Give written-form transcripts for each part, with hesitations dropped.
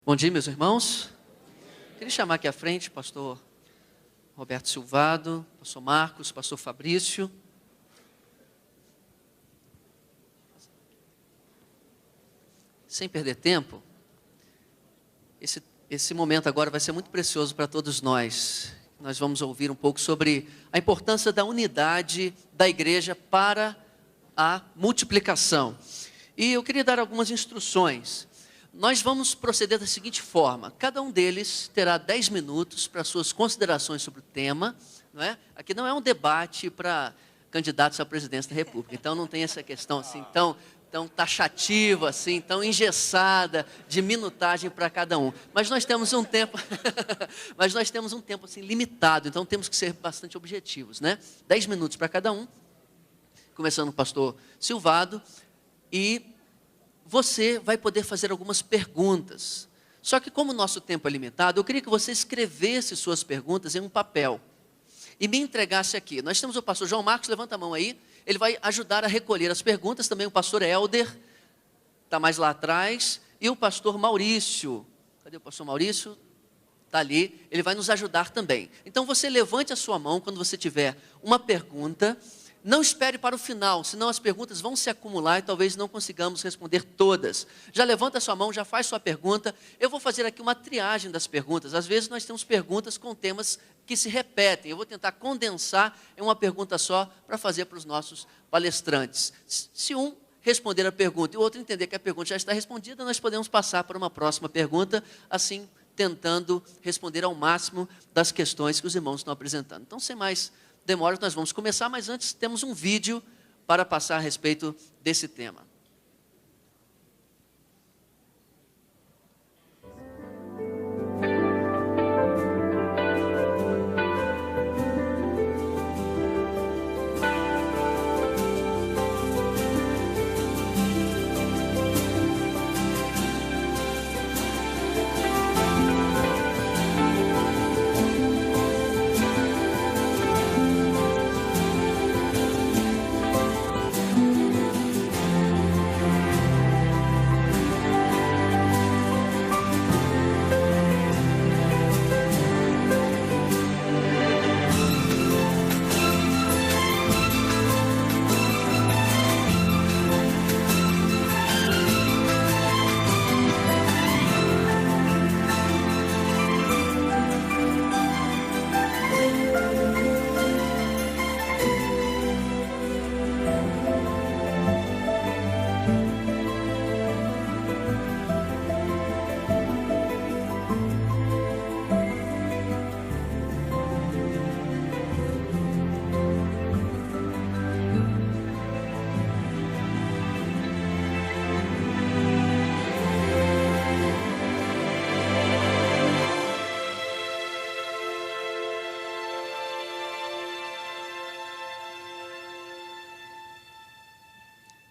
Bom dia, meus irmãos. Queria chamar aqui à frente o pastor Roberto Silvado, pastor Marcos, pastor Fabrício. Sem perder tempo, esse momento agora vai ser muito precioso para todos nós. Nós vamos ouvir um pouco sobre a importância da unidade da igreja para a multiplicação. E eu queria dar algumas instruções. Nós vamos proceder da seguinte forma: cada um deles terá 10 minutos para suas considerações sobre o tema, não é? Aqui não é um debate para candidatos à presidência da República, então não tem essa questão assim tão taxativa, assim, tão engessada de minutagem para cada um. Mas nós temos um tempo, assim limitado, então temos que ser bastante objetivos, né? 10 minutos para cada um, começando com o pastor Silvado, e você vai poder fazer algumas perguntas. Só que como o nosso tempo é limitado, eu queria que você escrevesse suas perguntas em um papel e me entregasse aqui. Nós temos o pastor João Marcos, levanta a mão aí, ele vai ajudar a recolher as perguntas, também o pastor Helder, está mais lá atrás, e o pastor Maurício. Cadê o pastor Maurício? Está ali, ele vai nos ajudar também. Então você levante a sua mão quando você tiver uma pergunta. Não espere para o final, senão as perguntas vão se acumular e talvez não consigamos responder todas. Já levanta a sua mão, já faz sua pergunta. Eu vou fazer aqui uma triagem das perguntas. Às vezes nós temos perguntas com temas que se repetem. Eu vou tentar condensar em uma pergunta só para fazer para os nossos palestrantes. Se um responder a pergunta e o outro entender que a pergunta já está respondida, nós podemos passar para uma próxima pergunta, assim tentando responder ao máximo das questões que os irmãos estão apresentando. Então, sem mais demora, nós vamos começar, mas antes temos um vídeo para passar a respeito desse tema.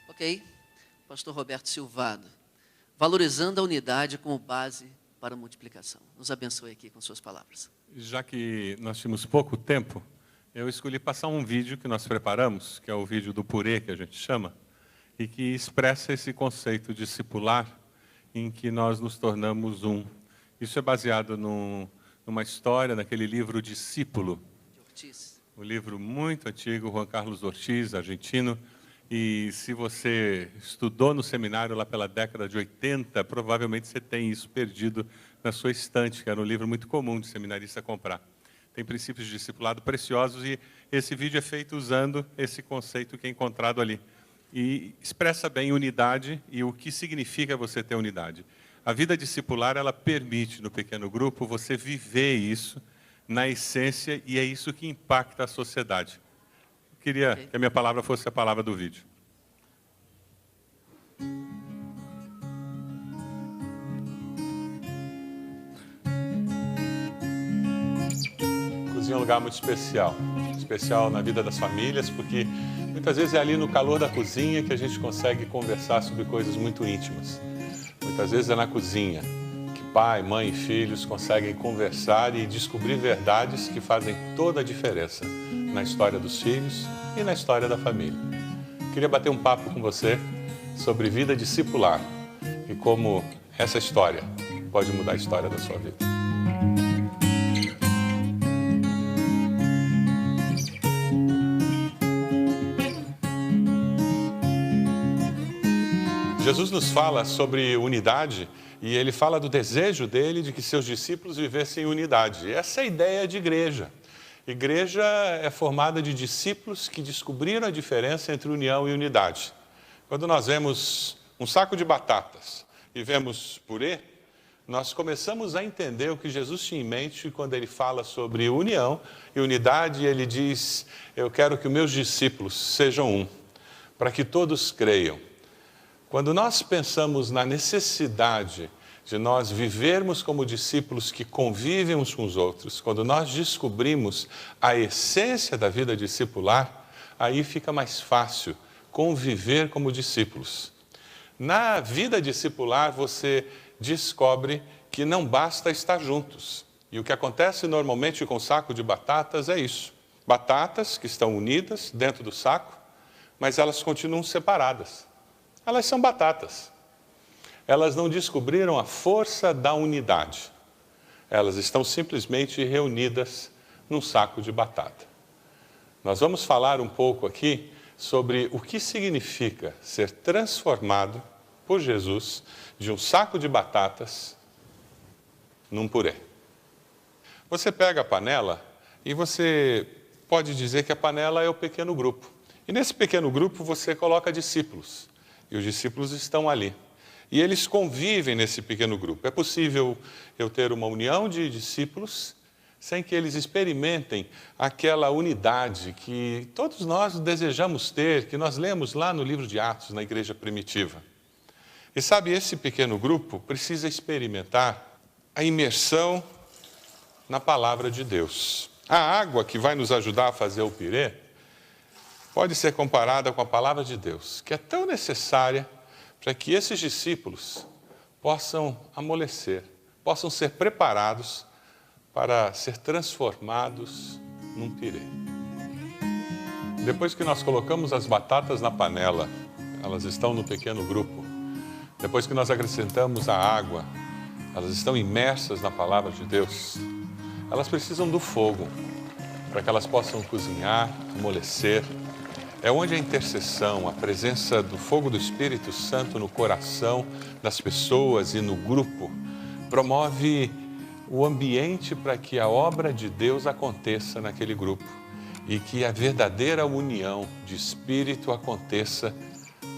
Ok? Pastor Roberto Silvado, valorizando a unidade como base para a multiplicação. Nos abençoe aqui com suas palavras. Já que nós tínhamos pouco tempo, eu escolhi passar um vídeo que nós preparamos, que é o vídeo do purê, que a gente chama, e que expressa esse conceito discipular em que nós nos tornamos um. Isso é baseado numa história, naquele livro Discípulo, De Ortiz. um livro muito antigo, Juan Carlos Ortiz, argentino. E se você estudou no seminário lá pela década de 80, provavelmente você tem isso perdido na sua estante, que era um livro muito comum de seminarista comprar. Tem princípios de discipulado preciosos e esse vídeo é feito usando esse conceito que é encontrado ali. E expressa bem unidade e o que significa você ter unidade. A vida discipular, ela permite no pequeno grupo você viver isso na essência e é isso que impacta a sociedade. Queria que a minha palavra fosse a palavra do vídeo. Cozinha é um lugar muito especial. Especial na vida das famílias, porque muitas vezes é ali no calor da cozinha que a gente consegue conversar sobre coisas muito íntimas. Muitas vezes é na cozinha que pai, mãe e filhos conseguem conversar e descobrir verdades que fazem toda a diferença na história dos filhos e na história da família. Queria bater um papo com você sobre vida discipular e como essa história pode mudar a história da sua vida. Jesus nos fala sobre unidade e ele fala do desejo dele de que seus discípulos vivessem em unidade. Essa é a ideia de igreja. Igreja é formada de discípulos que descobriram a diferença entre união e unidade. Quando nós vemos um saco de batatas e vemos purê, nós começamos a entender o que Jesus tinha em mente quando ele fala sobre união e unidade. Ele diz, eu quero que os meus discípulos sejam um, para que todos creiam. Quando nós pensamos na necessidade de nós vivermos como discípulos que convivem uns com os outros, quando nós descobrimos a essência da vida discipular, aí fica mais fácil conviver como discípulos. Na vida discipular, você descobre que não basta estar juntos. E o que acontece normalmente com o saco de batatas é isso. Batatas que estão unidas dentro do saco, mas elas continuam separadas. Elas são batatas. Elas não descobriram a força da unidade. Elas estão simplesmente reunidas num saco de batata. Nós vamos falar um pouco aqui sobre o que significa ser transformado por Jesus de um saco de batatas num purê. Você pega a panela e você pode dizer que a panela é o pequeno grupo. E nesse pequeno grupo você coloca discípulos. E os discípulos estão ali. E eles convivem nesse pequeno grupo. É possível eu ter uma união de discípulos sem que eles experimentem aquela unidade que todos nós desejamos ter, que nós lemos lá no livro de Atos, na igreja primitiva. E sabe, esse pequeno grupo precisa experimentar a imersão na palavra de Deus. A água que vai nos ajudar a fazer o pirê pode ser comparada com a palavra de Deus, que é tão necessária para que esses discípulos possam amolecer, possam ser preparados para ser transformados num pirê. Depois que nós colocamos as batatas na panela, elas estão no pequeno grupo. Depois que nós acrescentamos a água, elas estão imersas na palavra de Deus. Elas precisam do fogo para que elas possam cozinhar, amolecer. É onde a intercessão, a presença do fogo do Espírito Santo no coração das pessoas e no grupo promove o ambiente para que a obra de Deus aconteça naquele grupo e que a verdadeira união de espírito aconteça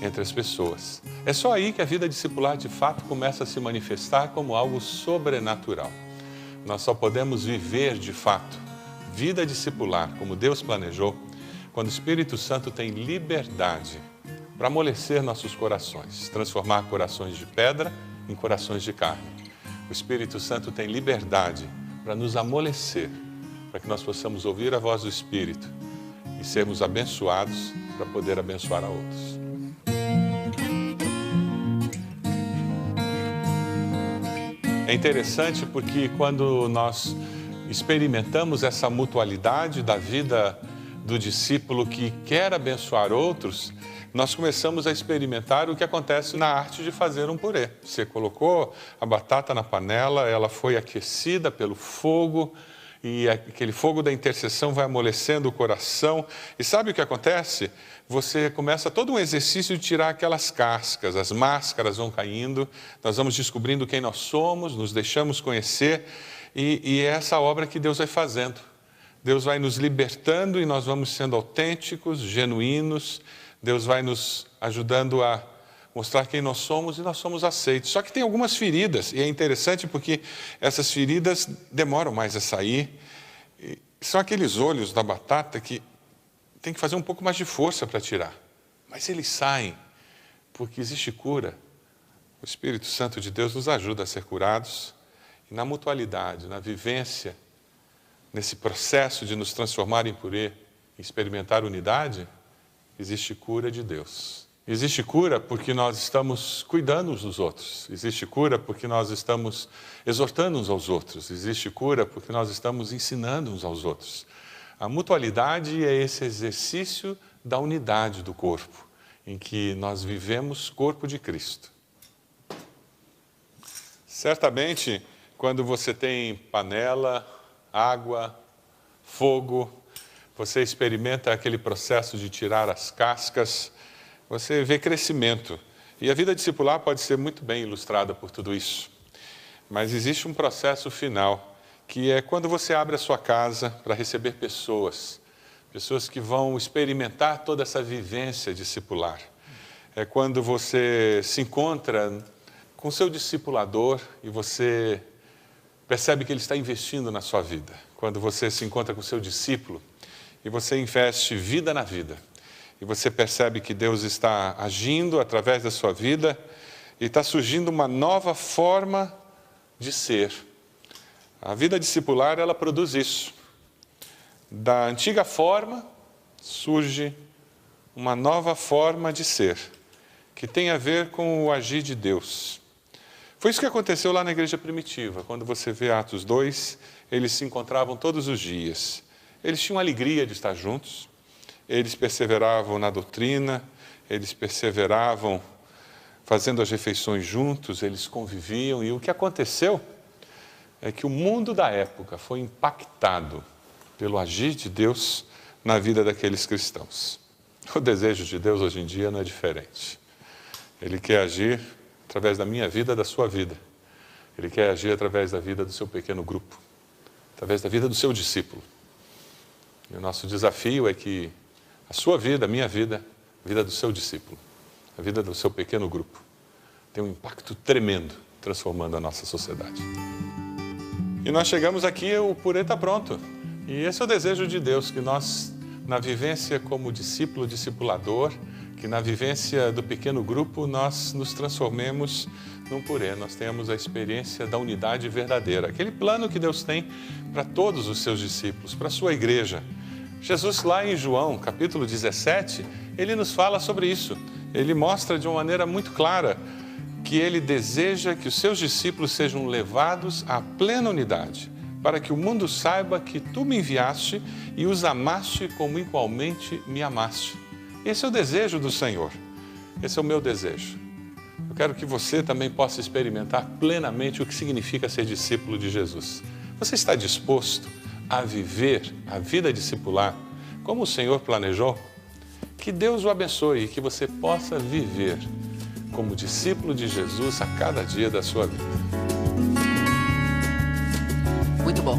entre as pessoas. É só aí que a vida discipular de fato começa a se manifestar como algo sobrenatural. Nós só podemos viver de fato vida discipular como Deus planejou quando o Espírito Santo tem liberdade para amolecer nossos corações, transformar corações de pedra em corações de carne. O Espírito Santo tem liberdade para nos amolecer, para que nós possamos ouvir a voz do Espírito e sermos abençoados para poder abençoar a outros. É interessante porque quando nós experimentamos essa mutualidade da vida do discípulo que quer abençoar outros, nós começamos a experimentar o que acontece na arte de fazer um purê. Você colocou a batata na panela, ela foi aquecida pelo fogo, e aquele fogo da intercessão vai amolecendo o coração. E sabe o que acontece? Você começa todo um exercício de tirar aquelas cascas, as máscaras vão caindo, nós vamos descobrindo quem nós somos, nos deixamos conhecer, e é essa obra que Deus vai fazendo. Deus vai nos libertando e nós vamos sendo autênticos, genuínos. Deus vai nos ajudando a mostrar quem nós somos e nós somos aceitos. Só que tem algumas feridas, e é interessante porque essas feridas demoram mais a sair. São aqueles olhos da batata que tem que fazer um pouco mais de força para tirar. Mas eles saem, porque existe cura. O Espírito Santo de Deus nos ajuda a ser curados. E na mutualidade, na vivência, nesse processo de nos transformar em purê, experimentar unidade, existe cura de Deus. Existe cura porque nós estamos cuidando uns dos outros. Existe cura porque nós estamos exortando uns aos outros. Existe cura porque nós estamos ensinando uns aos outros. A mutualidade é esse exercício da unidade do corpo, em que nós vivemos corpo de Cristo. Certamente, quando você tem panela, água, fogo, você experimenta aquele processo de tirar as cascas, você vê crescimento. E a vida discipular pode ser muito bem ilustrada por tudo isso. Mas existe um processo final, que é quando você abre a sua casa para receber pessoas que vão experimentar toda essa vivência discipular. É quando você se encontra com o seu discipulador e você percebe que ele está investindo na sua vida. Quando você se encontra com o seu discípulo e você investe vida na vida. E você percebe que Deus está agindo através da sua vida e está surgindo uma nova forma de ser. A vida discipular, ela produz isso. Da antiga forma surge uma nova forma de ser, que tem a ver com o agir de Deus. Foi isso que aconteceu lá na igreja primitiva. Quando você vê Atos 2, eles se encontravam todos os dias. Eles tinham alegria de estar juntos, eles perseveravam na doutrina, eles perseveravam fazendo as refeições juntos, eles conviviam. E o que aconteceu é que o mundo da época foi impactado pelo agir de Deus na vida daqueles cristãos. O desejo de Deus hoje em dia não é diferente. Ele quer agir através da minha vida, da sua vida. Ele quer agir através da vida do seu pequeno grupo, através da vida do seu discípulo. E o nosso desafio é que a sua vida, a minha vida, a vida do seu discípulo, a vida do seu pequeno grupo, tem um impacto tremendo, transformando a nossa sociedade. E nós chegamos aqui, o purê está pronto. E esse é o desejo de Deus, que nós, na vivência como discípulo, discipulador, que na vivência do pequeno grupo nós nos transformemos num purê, nós tenhamos a experiência da unidade verdadeira, aquele plano que Deus tem para todos os seus discípulos, para a sua igreja. Jesus lá em João, capítulo 17, ele nos fala sobre isso. Ele mostra de uma maneira muito clara que ele deseja que os seus discípulos sejam levados à plena unidade, para que o mundo saiba que tu me enviaste e os amaste como igualmente me amaste. Esse é o desejo do Senhor. Esse é o meu desejo. Eu quero que você também possa experimentar plenamente o que significa ser discípulo de Jesus. Você está disposto a viver a vida discipular como o Senhor planejou? Que Deus o abençoe e que você possa viver como discípulo de Jesus a cada dia da sua vida. Muito bom.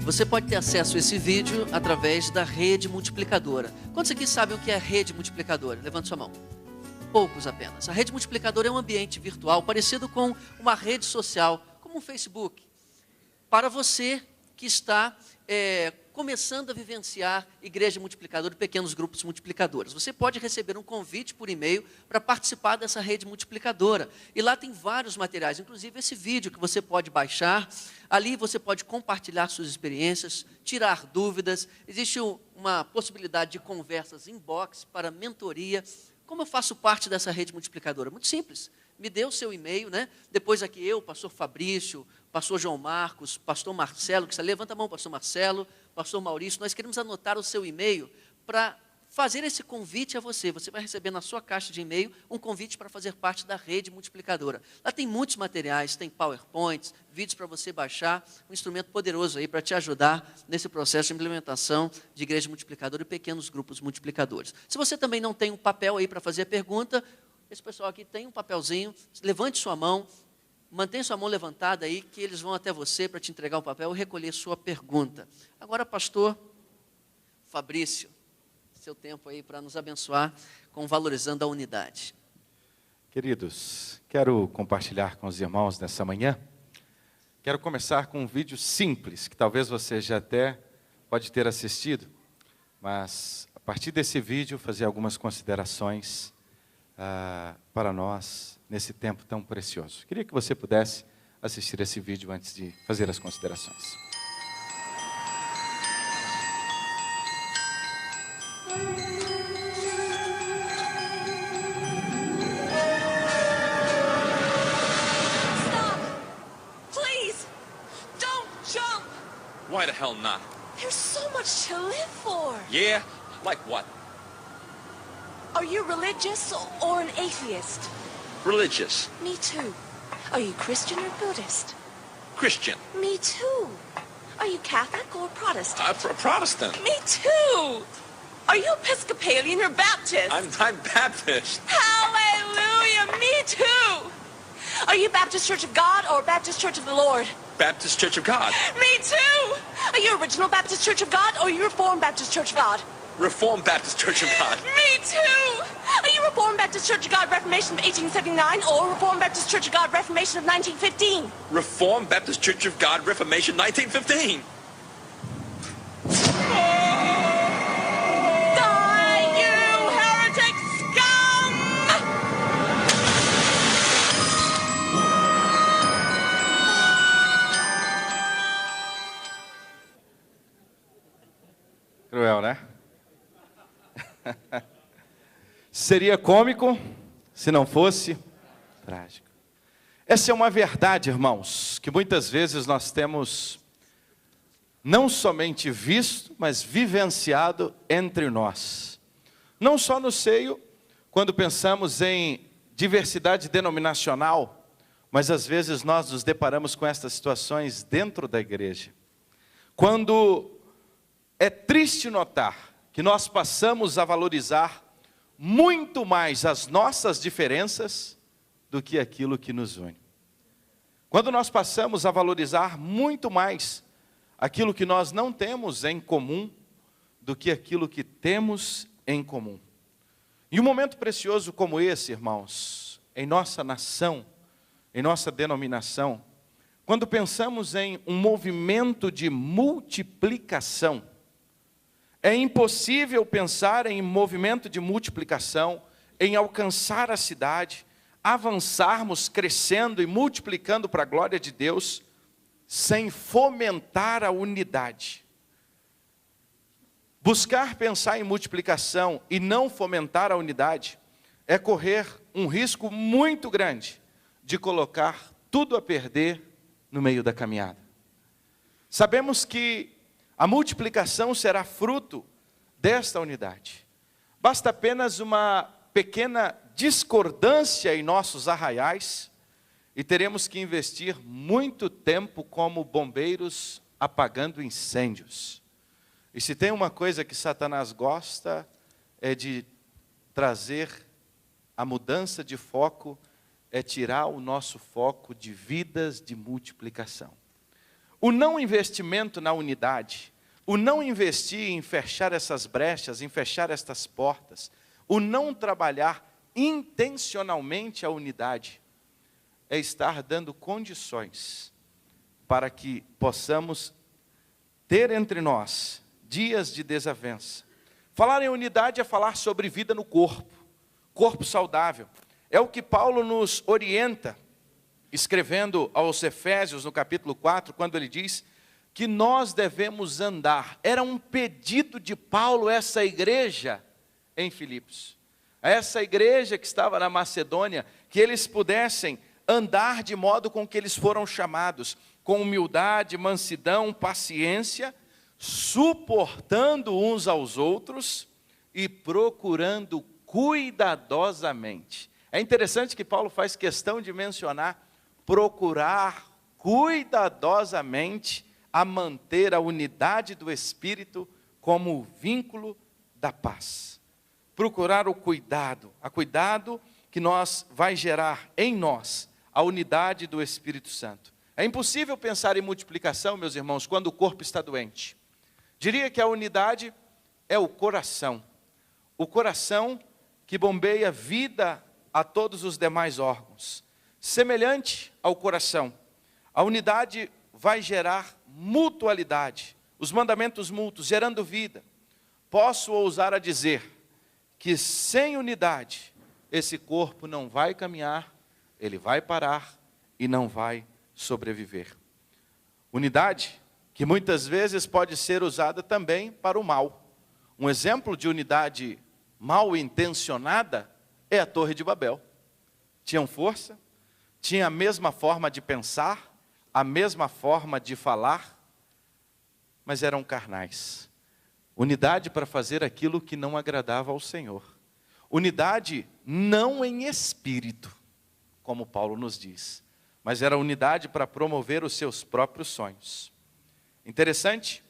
Você pode ter acesso a esse vídeo através da rede multiplicadora. Quantos aqui sabem o que é rede multiplicadora? Levante sua mão. Poucos apenas. A rede multiplicadora é um ambiente virtual parecido com uma rede social, como um Facebook, para você que está começando a vivenciar igreja multiplicadora e pequenos grupos multiplicadores. Você pode receber um convite por e-mail para participar dessa rede multiplicadora. E lá tem vários materiais, inclusive esse vídeo que você pode baixar. Ali você pode compartilhar suas experiências, tirar dúvidas. Existe uma possibilidade de conversas inbox para mentoria. Como eu faço parte dessa rede multiplicadora? Muito simples. Me dê o seu e-mail, né? Depois aqui eu, pastor Fabrício, pastor João Marcos, pastor Marcelo, que está, levanta a mão, pastor Marcelo, pastor Maurício, nós queremos anotar o seu e-mail para fazer esse convite a você. Você vai receber na sua caixa de e-mail um convite para fazer parte da rede multiplicadora. Lá tem muitos materiais, tem PowerPoints, vídeos para você baixar, um instrumento poderoso aí para te ajudar nesse processo de implementação de igreja multiplicadora e pequenos grupos multiplicadores. Se você também não tem um papel aí para fazer a pergunta, esse pessoal aqui tem um papelzinho, levante sua mão, mantenha sua mão levantada aí, que eles vão até você para te entregar o papel e recolher sua pergunta. Agora, pastor Fabrício, seu tempo aí para nos abençoar com Valorizando a Unidade. Queridos, quero compartilhar com os irmãos nessa manhã. Quero começar com um vídeo simples, que talvez você já até pode ter assistido, mas a partir desse vídeo fazer algumas considerações para nós nesse tempo tão precioso. Queria que você pudesse assistir esse vídeo antes de fazer as considerações. Stop! Please! Don't jump! Why the hell not? There's so much to live for! Yeah? Like what? Are you religious or an atheist? Religious. Me too. Are you Christian or Buddhist? Christian. Me too. Are you Catholic or Protestant? Protestant. Me too. Are you Episcopalian or Baptist? I'm Baptist. Hallelujah, me too. Are you Baptist Church of God or Baptist Church of the Lord? Baptist Church of God. Me too. Are you Original Baptist Church of God or you Reformed Baptist Church of God? Reformed Baptist Church of God. Me too. Are you Reformed Baptist Church of God Reformation of 1879 or Reformed Baptist Church of God Reformation of 1915? Reformed Baptist Church of God Reformation 1915. Die, you heretic scum! Cruel, né? Seria cômico se não fosse trágico. Essa é uma verdade, irmãos, que muitas vezes nós temos não somente visto, mas vivenciado entre nós. Não só no seio, quando pensamos em diversidade denominacional, mas às vezes nós nos deparamos com estas situações dentro da igreja. Quando é triste notar que nós passamos a valorizar muito mais as nossas diferenças do que aquilo que nos une. Quando nós passamos a valorizar muito mais aquilo que nós não temos em comum do que aquilo que temos em comum. E um momento precioso como esse, irmãos, em nossa nação, em nossa denominação, quando pensamos em um movimento de multiplicação, é impossível pensar em movimento de multiplicação, em alcançar a cidade, avançarmos, crescendo e multiplicando para a glória de Deus, sem fomentar a unidade. Buscar pensar em multiplicação e não fomentar a unidade é correr um risco muito grande de colocar tudo a perder no meio da caminhada. Sabemos que a multiplicação será fruto desta unidade. Basta apenas uma pequena discordância em nossos arraiais e teremos que investir muito tempo como bombeiros apagando incêndios. E se tem uma coisa que Satanás gosta, é de trazer a mudança de foco, é tirar o nosso foco de vidas de multiplicação. O não investimento na unidade, o não investir em fechar essas brechas, em fechar estas portas, o não trabalhar intencionalmente a unidade, é estar dando condições para que possamos ter entre nós dias de desavença. Falar em unidade é falar sobre vida no corpo, corpo saudável. É o que Paulo nos orienta, escrevendo aos Efésios, no capítulo 4, quando ele diz que nós devemos andar. Era um pedido de Paulo a essa igreja em Filipos. A essa igreja que estava na Macedônia, que eles pudessem andar de modo com que eles foram chamados, com humildade, mansidão, paciência, suportando uns aos outros e procurando cuidadosamente. É interessante que Paulo faz questão de mencionar, procurar cuidadosamente a manter a unidade do Espírito como o vínculo da paz. Procurar o cuidado, a cuidado que vai gerar em nós a unidade do Espírito Santo. É impossível pensar em multiplicação, meus irmãos, quando o corpo está doente. Diria que a unidade é o coração que bombeia vida a todos os demais órgãos. Semelhante ao coração, a unidade vai gerar mutualidade, os mandamentos mútuos, gerando vida. Posso ousar a dizer que sem unidade, esse corpo não vai caminhar, ele vai parar e não vai sobreviver. Unidade que muitas vezes pode ser usada também para o mal. Um exemplo de unidade mal intencionada é a Torre de Babel. Tinham força, tinham a mesma forma de pensar, a mesma forma de falar, mas eram carnais. Unidade para fazer aquilo que não agradava ao Senhor. Unidade não em espírito, como Paulo nos diz, mas era unidade para promover os seus próprios sonhos. Interessante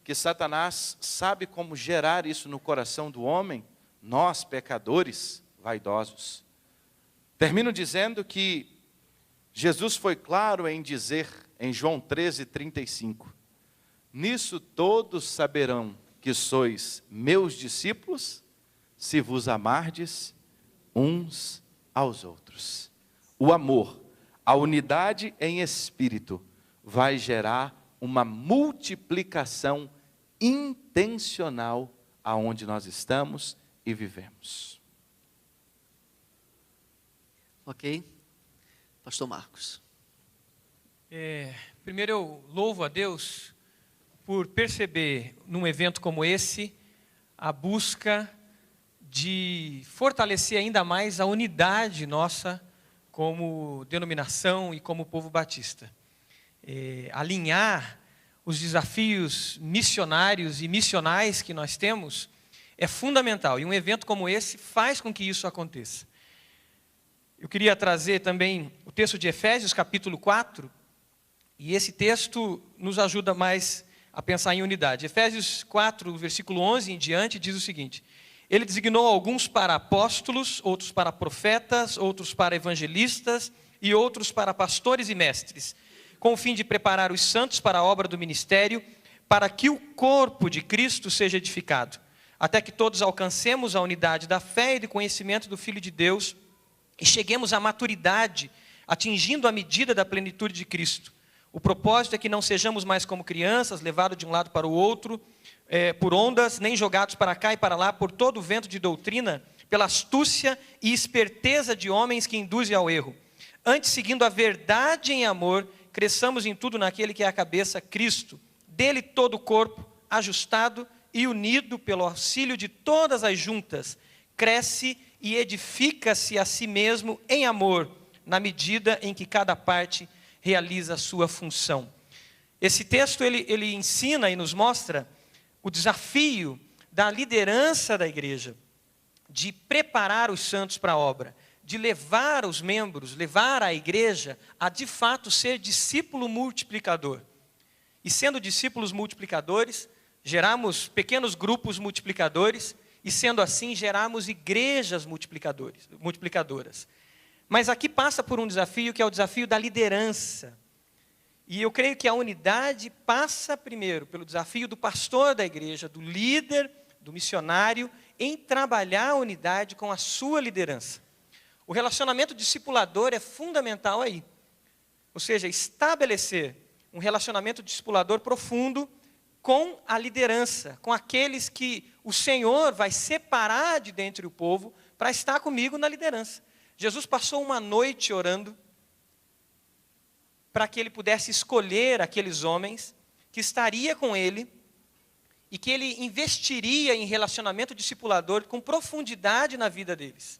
que Satanás sabe como gerar isso no coração do homem, nós, pecadores, vaidosos. Termino dizendo que Jesus foi claro em dizer, em João 13:35, nisso todos saberão que sois meus discípulos, se vos amardes uns aos outros. O amor, a unidade em espírito, vai gerar uma multiplicação intencional aonde nós estamos e vivemos. Ok? Pastor Marcos. Primeiro eu louvo a Deus por perceber num evento como esse a busca de fortalecer ainda mais a unidade nossa como denominação e como povo batista. Alinhar os desafios missionários e missionais que nós temos é fundamental, e um evento como esse faz com que isso aconteça. Eu queria trazer também o texto de Efésios, capítulo 4, e esse texto nos ajuda mais a pensar em unidade. Efésios 4, versículo 11 em diante, diz o seguinte: ele designou alguns para apóstolos, outros para profetas, outros para evangelistas e outros para pastores e mestres, com o fim de preparar os santos para a obra do ministério, para que o corpo de Cristo seja edificado, até que todos alcancemos a unidade da fé e do conhecimento do Filho de Deus e cheguemos à maturidade, atingindo a medida da plenitude de Cristo. O propósito é que não sejamos mais como crianças, levados de um lado para o outro, por ondas, nem jogados para cá e para lá, por todo o vento de doutrina, pela astúcia e esperteza de homens que induzem ao erro. Antes, seguindo a verdade em amor, cresçamos em tudo naquele que é a cabeça, Cristo. Dele todo o corpo, ajustado e unido pelo auxílio de todas as juntas, cresce e edifica-se a si mesmo em amor, na medida em que cada parte realiza a sua função. Esse texto ele ensina e nos mostra o desafio da liderança da igreja, de preparar os santos para a obra, de levar os membros, levar a igreja a de fato ser discípulo multiplicador. E sendo discípulos multiplicadores, geramos pequenos grupos multiplicadores, e sendo assim, geramos igrejas multiplicadoras. Mas aqui passa por um desafio que é o desafio da liderança. E eu creio que a unidade passa primeiro pelo desafio do pastor da igreja, do líder, do missionário, em trabalhar a unidade com a sua liderança. O relacionamento discipulador é fundamental aí. Ou seja, estabelecer um relacionamento discipulador profundo com a liderança, com aqueles que o Senhor vai separar de dentre o povo para estar comigo na liderança. Jesus passou uma noite orando para que ele pudesse escolher aqueles homens que estaria com ele e que ele investiria em relacionamento discipulador com profundidade na vida deles.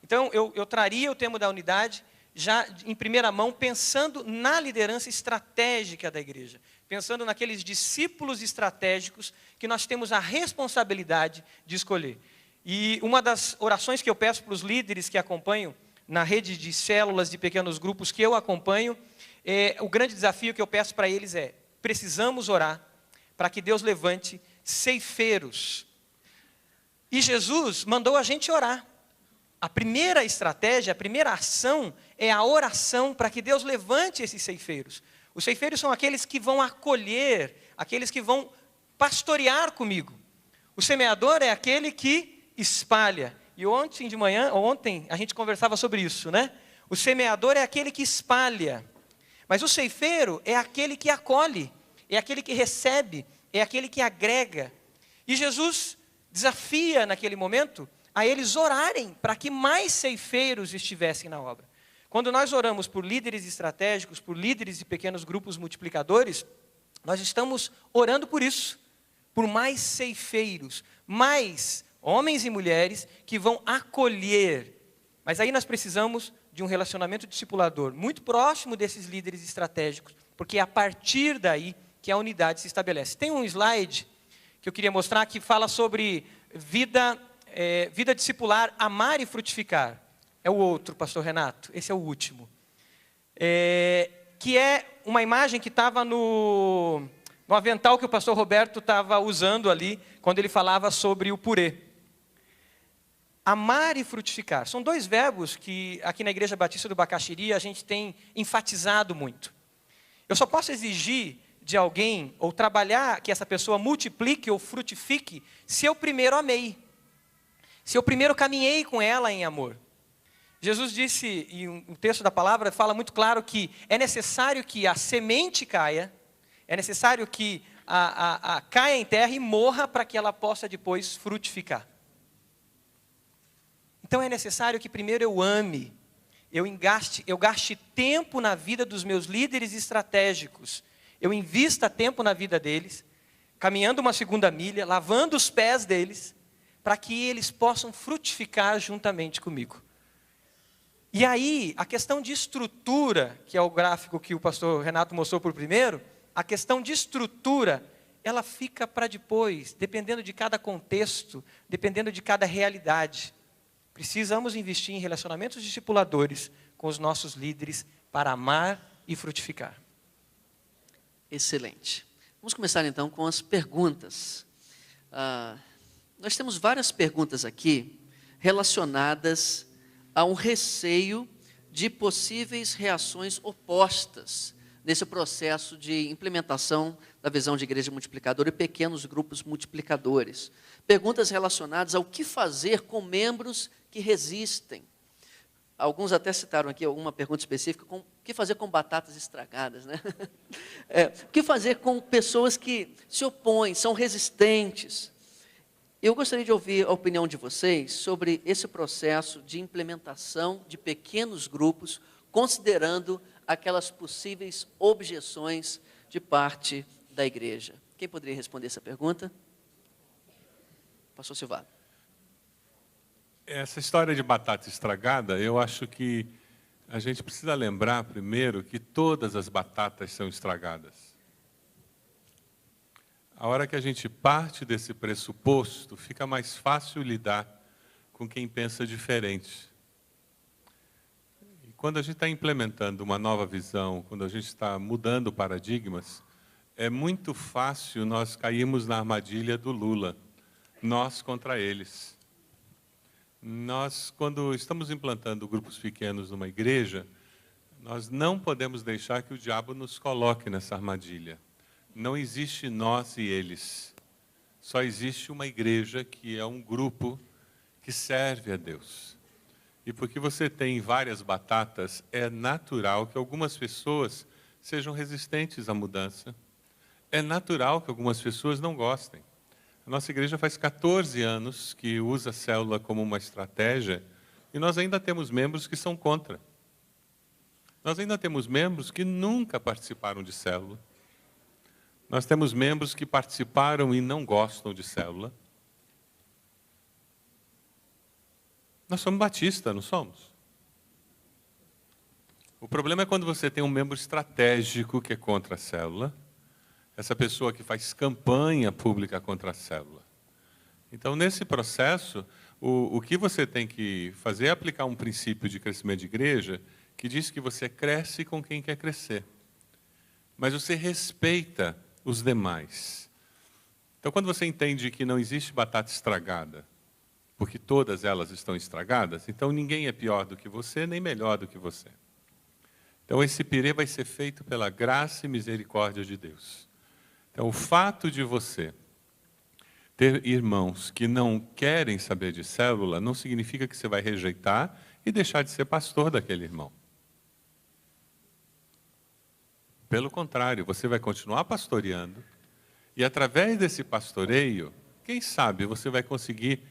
Então, eu traria o tema da unidade já em primeira mão, pensando na liderança estratégica da igreja, pensando naqueles discípulos estratégicos que nós temos a responsabilidade de escolher. E uma das orações que eu peço para os líderes que acompanham na rede de células de pequenos grupos que eu acompanho, o grande desafio que eu peço para eles é: precisamos orar para que Deus levante ceifeiros. E Jesus mandou a gente orar. A primeira estratégia, a primeira ação é a oração para que Deus levante esses ceifeiros. Os ceifeiros são aqueles que vão acolher, aqueles que vão pastorear comigo. O semeador é aquele que espalha. E ontem a gente conversava sobre isso, né? O semeador é aquele que espalha. Mas o ceifeiro é aquele que acolhe, é aquele que recebe, é aquele que agrega. E Jesus desafia naquele momento a eles orarem para que mais ceifeiros estivessem na obra. Quando nós oramos por líderes estratégicos, por líderes de pequenos grupos multiplicadores, nós estamos orando por isso, por mais ceifeiros, mais homens e mulheres que vão acolher. Mas aí nós precisamos de um relacionamento discipulador muito próximo desses líderes estratégicos, porque é a partir daí que a unidade se estabelece. Tem um slide que eu queria mostrar que fala sobre vida discipular, amar e frutificar. É o outro, pastor Renato, esse é o último. que é uma imagem que estava no avental que o pastor Roberto estava usando ali, quando ele falava sobre o purê. Amar e frutificar. São dois verbos que aqui na Igreja Batista do Bacaxiri a gente tem enfatizado muito. Eu só posso exigir de alguém, ou trabalhar que essa pessoa multiplique ou frutifique, se eu primeiro amei. Se eu primeiro caminhei com ela em amor. Jesus disse, e um texto da palavra fala muito claro que é necessário que a semente caia, é necessário que caia em terra e morra para que ela possa depois frutificar. Então é necessário que primeiro eu ame, eu gaste tempo na vida dos meus líderes estratégicos, eu invista tempo na vida deles, caminhando uma segunda milha, lavando os pés deles, para que eles possam frutificar juntamente comigo. E aí, a questão de estrutura, que é o gráfico que o pastor Renato mostrou por primeiro, a questão de estrutura, ela fica para depois, dependendo de cada contexto, dependendo de cada realidade. Precisamos investir em relacionamentos discipuladores com os nossos líderes para amar e frutificar. Excelente. Vamos começar então com as perguntas. Nós temos várias perguntas aqui relacionadas a um receio de possíveis reações opostas nesse processo de implementação da visão de igreja multiplicadora e pequenos grupos multiplicadores. Perguntas relacionadas ao que fazer com membros que resistem. Alguns até citaram aqui alguma pergunta específica, o que fazer com batatas estragadas, né? O que fazer com pessoas que se opõem, são resistentes? Eu gostaria de ouvir a opinião de vocês sobre esse processo de implementação de pequenos grupos, considerando aquelas possíveis objeções de parte da igreja. Quem poderia responder essa pergunta? Pastor Silvado. Essa história de batata estragada, eu acho que a gente precisa lembrar primeiro que todas as batatas são estragadas. A hora que a gente parte desse pressuposto, fica mais fácil lidar com quem pensa diferente. E quando a gente está implementando uma nova visão, quando a gente está mudando paradigmas, é muito fácil nós cairmos na armadilha do Lula, nós contra eles. Nós, quando estamos implantando grupos pequenos numa igreja, nós não podemos deixar que o diabo nos coloque nessa armadilha. Não existe nós e eles. Só existe uma igreja que é um grupo que serve a Deus. E porque você tem várias batatas, é natural que algumas pessoas sejam resistentes à mudança. É natural que algumas pessoas não gostem. A nossa igreja faz 14 anos que usa a célula como uma estratégia e nós ainda temos membros que são contra. Nós ainda temos membros que nunca participaram de célula. Nós temos membros que participaram e não gostam de célula. Nós somos batistas, não somos? O problema é quando você tem um membro estratégico que é contra a célula, essa pessoa que faz campanha pública contra a célula. Então, nesse processo, o que você tem que fazer é aplicar um princípio de crescimento de igreja que diz que você cresce com quem quer crescer. Mas você respeita os demais. Então, quando você entende que não existe batata estragada, porque todas elas estão estragadas, então ninguém é pior do que você, nem melhor do que você. Então, esse pirê vai ser feito pela graça e misericórdia de Deus. Então, o fato de você ter irmãos que não querem saber de célula, não significa que você vai rejeitar e deixar de ser pastor daquele irmão. Pelo contrário, você vai continuar pastoreando e, através desse pastoreio, quem sabe você vai conseguir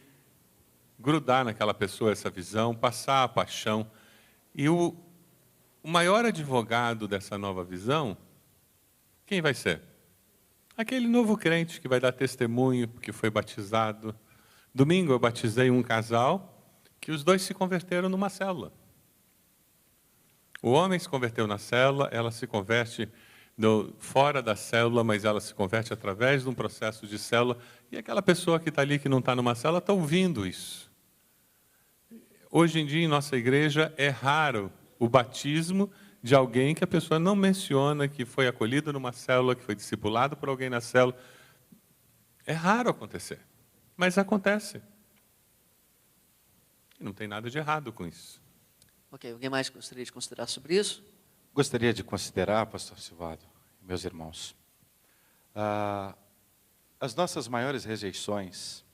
grudar naquela pessoa essa visão, passar a paixão. E o maior advogado dessa nova visão, quem vai ser? Aquele novo crente que vai dar testemunho, que foi batizado. Domingo eu batizei um casal que os dois se converteram numa célula. O homem se converteu na célula, ela se converte fora da célula, mas ela se converte através de um processo de célula. E aquela pessoa que está ali, que não está numa célula, está ouvindo isso. Hoje em dia, em nossa igreja, é raro o batismo de alguém que a pessoa não menciona, que foi acolhido numa célula, que foi discipulado por alguém na célula. É raro acontecer, mas acontece. E não tem nada de errado com isso. Ok, alguém mais gostaria de considerar sobre isso? Gostaria de considerar, pastor Silvado, meus irmãos, as nossas maiores rejeições,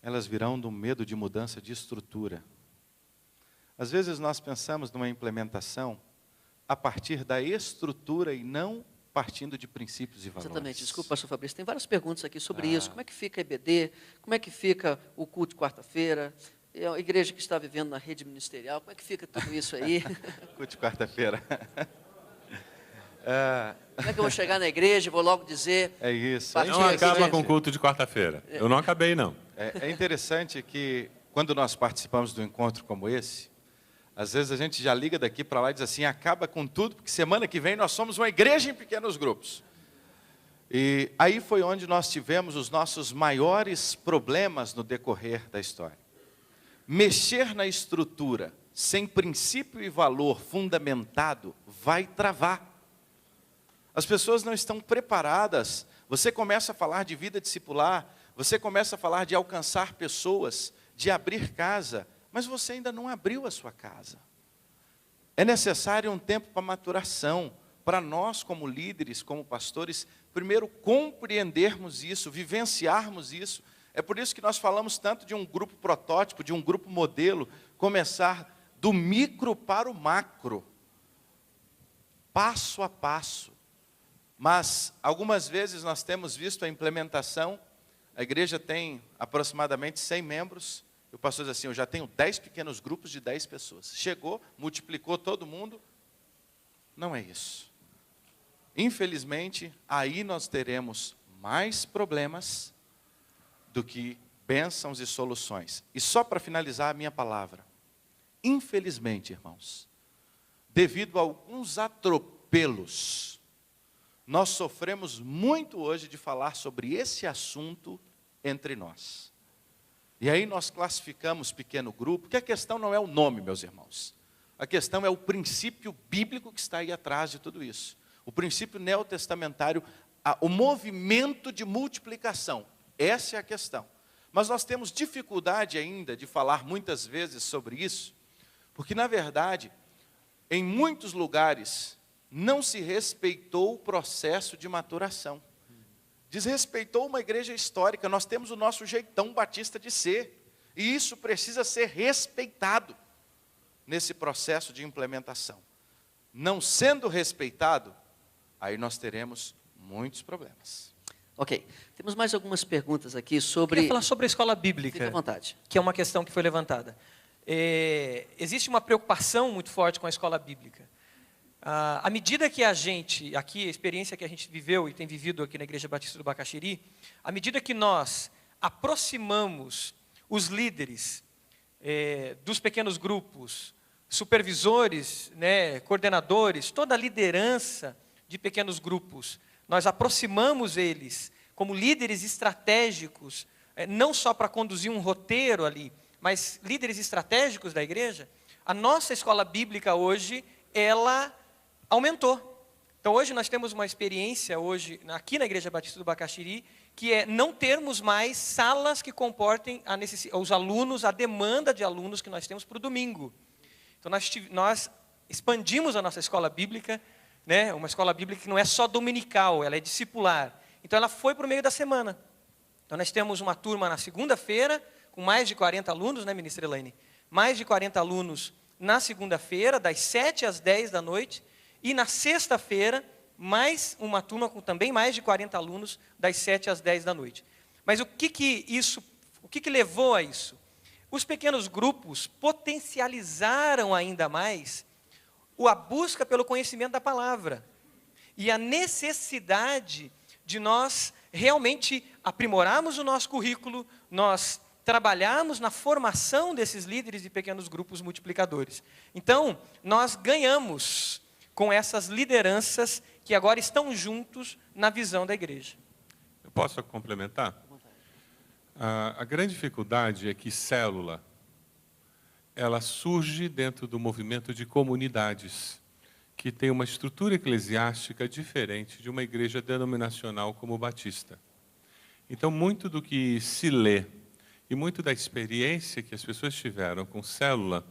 elas virão do medo de mudança de estrutura. Às vezes nós pensamos numa implementação a partir da estrutura e não partindo de princípios e valores. Exatamente, desculpa, pastor Fabrício, tem várias perguntas aqui sobre isso. Como é que fica a EBD? Como é que fica o culto de quarta-feira? É a igreja que está vivendo na rede ministerial, como é que fica tudo isso aí? Culto de quarta-feira. Como é que eu vou chegar na igreja e vou logo dizer... É isso. Partiu Não aqui, acaba gente. com o culto de quarta-feira. Eu não acabei, não. É interessante que, quando nós participamos de um encontro como esse, às vezes a gente já liga daqui para lá e diz assim, acaba com tudo, porque semana que vem nós somos uma igreja em pequenos grupos. E aí foi onde nós tivemos os nossos maiores problemas no decorrer da história. Mexer na estrutura sem princípio e valor fundamentado vai travar. As pessoas não estão preparadas. Você começa a falar de vida discipular, você começa a falar de alcançar pessoas, de abrir casa, mas você ainda não abriu a sua casa. É necessário um tempo para maturação, para nós como líderes, como pastores, primeiro compreendermos isso, vivenciarmos isso. É por isso que nós falamos tanto de um grupo protótipo, de um grupo modelo, começar do micro para o macro, passo a passo. Mas, algumas vezes nós temos visto a implementação, a igreja tem aproximadamente 100 membros, e o pastor diz assim, eu já tenho 10 pequenos grupos de 10 pessoas. Chegou, multiplicou todo mundo, não é isso. Infelizmente, aí nós teremos mais problemas do que bênçãos e soluções. E só para finalizar a minha palavra, infelizmente, irmãos, devido a alguns atropelos, nós sofremos muito hoje de falar sobre esse assunto entre nós. E aí nós classificamos pequeno grupo, porque a questão não é o nome, meus irmãos. A questão é o princípio bíblico que está aí atrás de tudo isso. O princípio neotestamentário, o movimento de multiplicação. Essa é a questão. Mas nós temos dificuldade ainda de falar muitas vezes sobre isso, porque na verdade, em muitos lugares, não se respeitou o processo de maturação. Desrespeitou uma igreja histórica, nós temos o nosso jeitão batista de ser, e isso precisa ser respeitado nesse processo de implementação. Não sendo respeitado, aí nós teremos muitos problemas. Ok, temos mais algumas perguntas aqui sobre... Queria falar sobre a escola bíblica. Fique à vontade. Que é uma questão que foi levantada. Existe uma preocupação muito forte com a escola bíblica. À medida que a gente, aqui a experiência que a gente viveu e tem vivido aqui na Igreja Batista do Bacaxiri, à medida que nós aproximamos os líderes dos pequenos grupos, supervisores, né, coordenadores, toda a liderança de pequenos grupos, nós aproximamos eles como líderes estratégicos, não só para conduzir um roteiro ali, mas líderes estratégicos da igreja, a nossa escola bíblica hoje, ela aumentou. Então hoje nós temos uma experiência, aqui na Igreja Batista do Bacaxiri, que é não termos mais salas que comportem os alunos, a demanda de alunos que nós temos para o domingo. Então nós expandimos a nossa escola bíblica, né, uma escola bíblica que não é só dominical, ela é discipular. Então ela foi para o meio da semana. Então nós temos uma turma na segunda-feira, com mais de 40 alunos, né, ministra Elaine? Mais de 40 alunos na segunda-feira, das 7 às 10 da noite, e na sexta-feira, mais uma turma com também mais de 40 alunos, das 7 às 10 da noite. Mas o que levou a isso? Os pequenos grupos potencializaram ainda mais a busca pelo conhecimento da palavra e a necessidade de nós realmente aprimorarmos o nosso currículo, nós trabalharmos na formação desses líderes de pequenos grupos multiplicadores. Então, nós ganhamos com essas lideranças que agora estão juntos na visão da igreja. Eu posso complementar? A grande dificuldade é que célula, ela surge dentro do movimento de comunidades, que tem uma estrutura eclesiástica diferente de uma igreja denominacional como o Batista. Então, muito do que se lê e muito da experiência que as pessoas tiveram com célula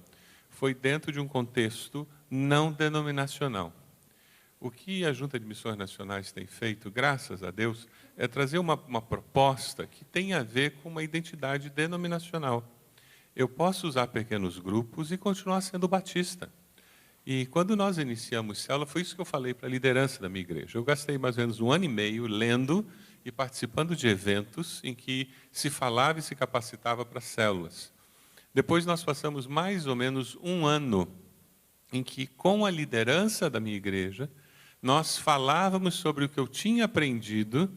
foi dentro de um contexto não denominacional. O que a Junta de Missões Nacionais tem feito, graças a Deus, é trazer uma proposta que tem a ver com uma identidade denominacional. Eu posso usar pequenos grupos e continuar sendo batista. E quando nós iniciamos célula, foi isso que eu falei para a liderança da minha igreja. Eu gastei mais ou menos 1 ano e meio lendo e participando de eventos em que se falava e se capacitava para células. Depois nós passamos mais ou menos 1 ano em que, com a liderança da minha igreja, nós falávamos sobre o que eu tinha aprendido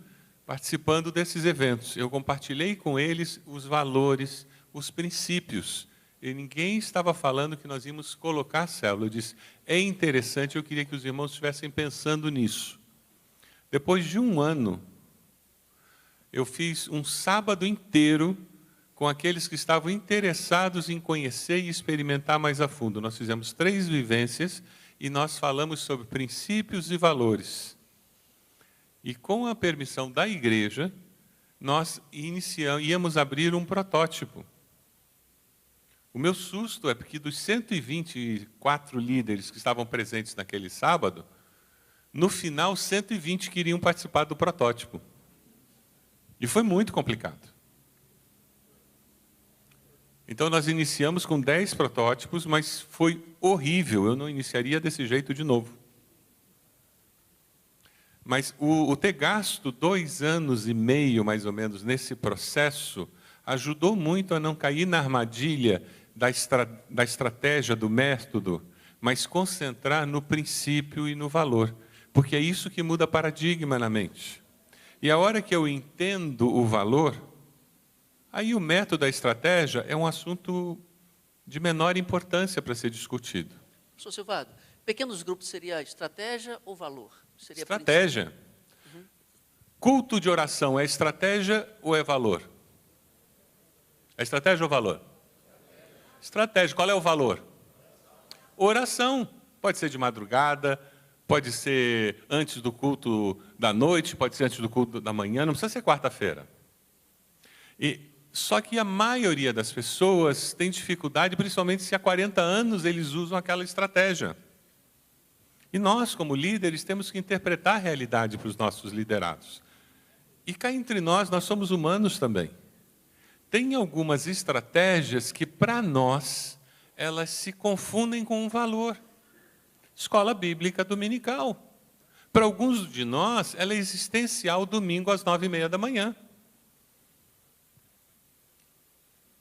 participando desses eventos. Eu compartilhei com eles os valores, os princípios. E ninguém estava falando que nós íamos colocar a célula. Eu disse, é interessante, eu queria que os irmãos estivessem pensando nisso. Depois de 1 ano, eu fiz um sábado inteiro com aqueles que estavam interessados em conhecer e experimentar mais a fundo. Nós fizemos 3 vivências e nós falamos sobre princípios e valores. E com a permissão da igreja, nós íamos abrir um protótipo. O meu susto é porque dos 124 líderes que estavam presentes naquele sábado, no final 120 queriam participar do protótipo. E foi muito complicado. Então nós iniciamos com 10 protótipos, mas foi horrível, eu não iniciaria desse jeito de novo. Mas o ter gasto 2 anos e meio, mais ou menos, nesse processo, ajudou muito a não cair na armadilha da estratégia, do método, mas concentrar no princípio e no valor, porque é isso que muda paradigma na mente. E a hora que eu entendo o valor, aí o método, a estratégia, é um assunto de menor importância para ser discutido. Professor Silvado, pequenos grupos seria estratégia ou valor? Seria estratégia. Culto de oração é estratégia ou é valor? É estratégia ou valor? Estratégia. Qual é o valor? Oração. Pode ser de madrugada, pode ser antes do culto da noite, pode ser antes do culto da manhã, não precisa ser quarta-feira. Só que a maioria das pessoas tem dificuldade, principalmente se há 40 anos eles usam aquela estratégia. E nós, como líderes, temos que interpretar a realidade para os nossos liderados. E cá entre nós somos humanos também. Tem algumas estratégias que, para nós, elas se confundem com um valor. Escola bíblica dominical. Para alguns de nós, ela é existencial domingo às 9h30 da manhã.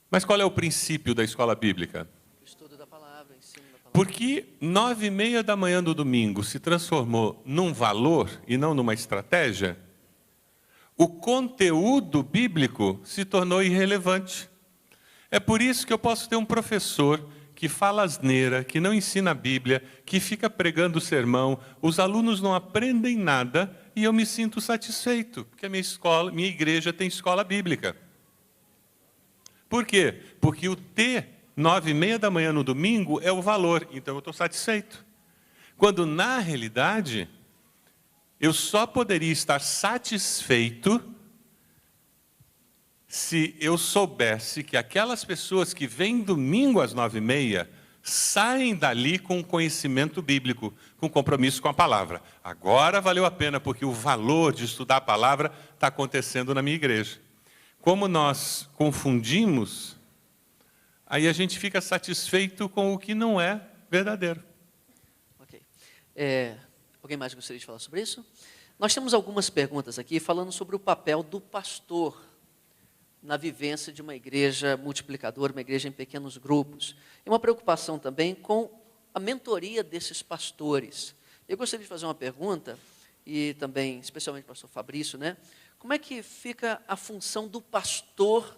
Mas qual é o princípio da escola bíblica? O estudo da palavra, o ensino da palavra. Porque 9h30 da manhã do domingo se transformou num valor e não numa estratégia, o conteúdo bíblico se tornou irrelevante. É por isso que eu posso ter um professor que fala asneira, que não ensina a Bíblia, que fica pregando o sermão, os alunos não aprendem nada e eu me sinto satisfeito, porque a minha igreja tem escola bíblica. Por quê? Porque o T, 9h30 da manhã no domingo, é o valor, então eu estou satisfeito. Quando, na realidade, eu só poderia estar satisfeito se eu soubesse que aquelas pessoas que vêm domingo às 9h30 saem dali com conhecimento bíblico, com compromisso com a palavra. Agora valeu a pena, porque o valor de estudar a palavra está acontecendo na minha igreja. Como nós confundimos, aí a gente fica satisfeito com o que não é verdadeiro. Ok. Alguém mais gostaria de falar sobre isso? Nós temos algumas perguntas aqui falando sobre o papel do pastor na vivência de uma igreja multiplicadora, uma igreja em pequenos grupos. E uma preocupação também com a mentoria desses pastores. Eu gostaria de fazer uma pergunta, e também, especialmente para o pastor Fabrício, né? Como é que fica a função do pastor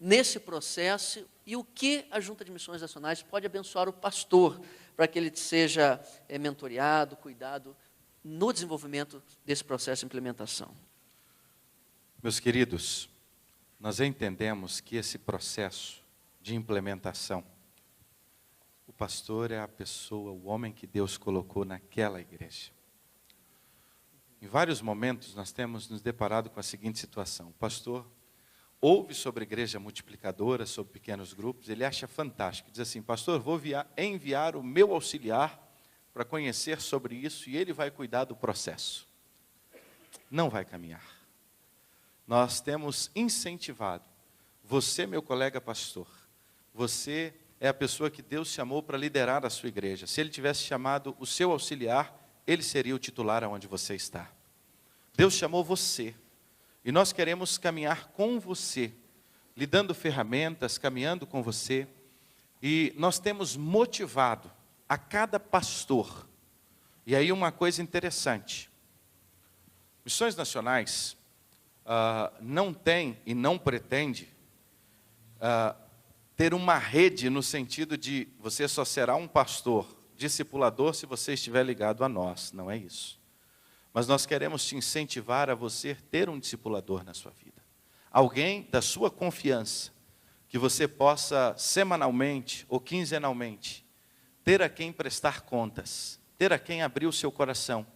nesse processo e o que a Junta de Missões Nacionais pode abençoar o pastor para que ele seja mentoreado, cuidado no desenvolvimento desse processo de implementação? Meus queridos, nós entendemos que esse processo de implementação O pastor é a pessoa, o homem que Deus colocou naquela igreja. Em vários momentos nós temos nos deparado com a seguinte situação. O pastor ouve sobre a igreja multiplicadora, sobre pequenos grupos, ele acha fantástico. Diz assim, pastor, vou enviar o meu auxiliar para conhecer sobre isso e ele vai cuidar do processo. Não vai caminhar. Nós temos incentivado. Você, meu colega pastor, você é a pessoa que Deus chamou para liderar a sua igreja. Se Ele tivesse chamado o seu auxiliar, ele seria o titular aonde você está. Deus chamou você. E nós queremos caminhar com você, lhe dando ferramentas, caminhando com você. E nós temos motivado a cada pastor. E aí uma coisa interessante. Missões Nacionais não tem e não pretende ter uma rede no sentido de você só será um pastor, discipulador, se você estiver ligado a nós. Não é isso. Mas nós queremos te incentivar a você ter um discipulador na sua vida. Alguém da sua confiança, que você possa semanalmente ou quinzenalmente ter a quem prestar contas, ter a quem abrir o seu coração.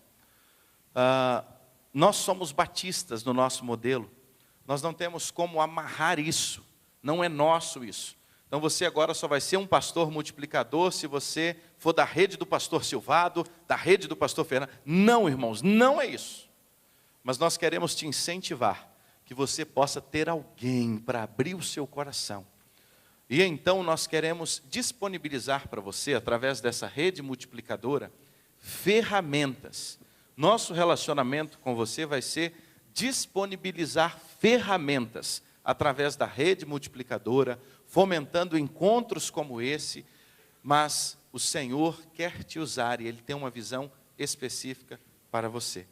Nós somos batistas no nosso modelo, nós não temos como amarrar isso, não é nosso isso. Então você agora só vai ser um pastor multiplicador se você for da rede do pastor Silvado, da rede do pastor Fernando. Não, irmãos, não é isso. Mas nós queremos te incentivar, que você possa ter alguém para abrir o seu coração. E então nós queremos disponibilizar para você, através dessa rede multiplicadora, ferramentas. Nosso relacionamento com você vai ser disponibilizar ferramentas através da rede multiplicadora, fomentando encontros como esse, mas o Senhor quer te usar e Ele tem uma visão específica para você.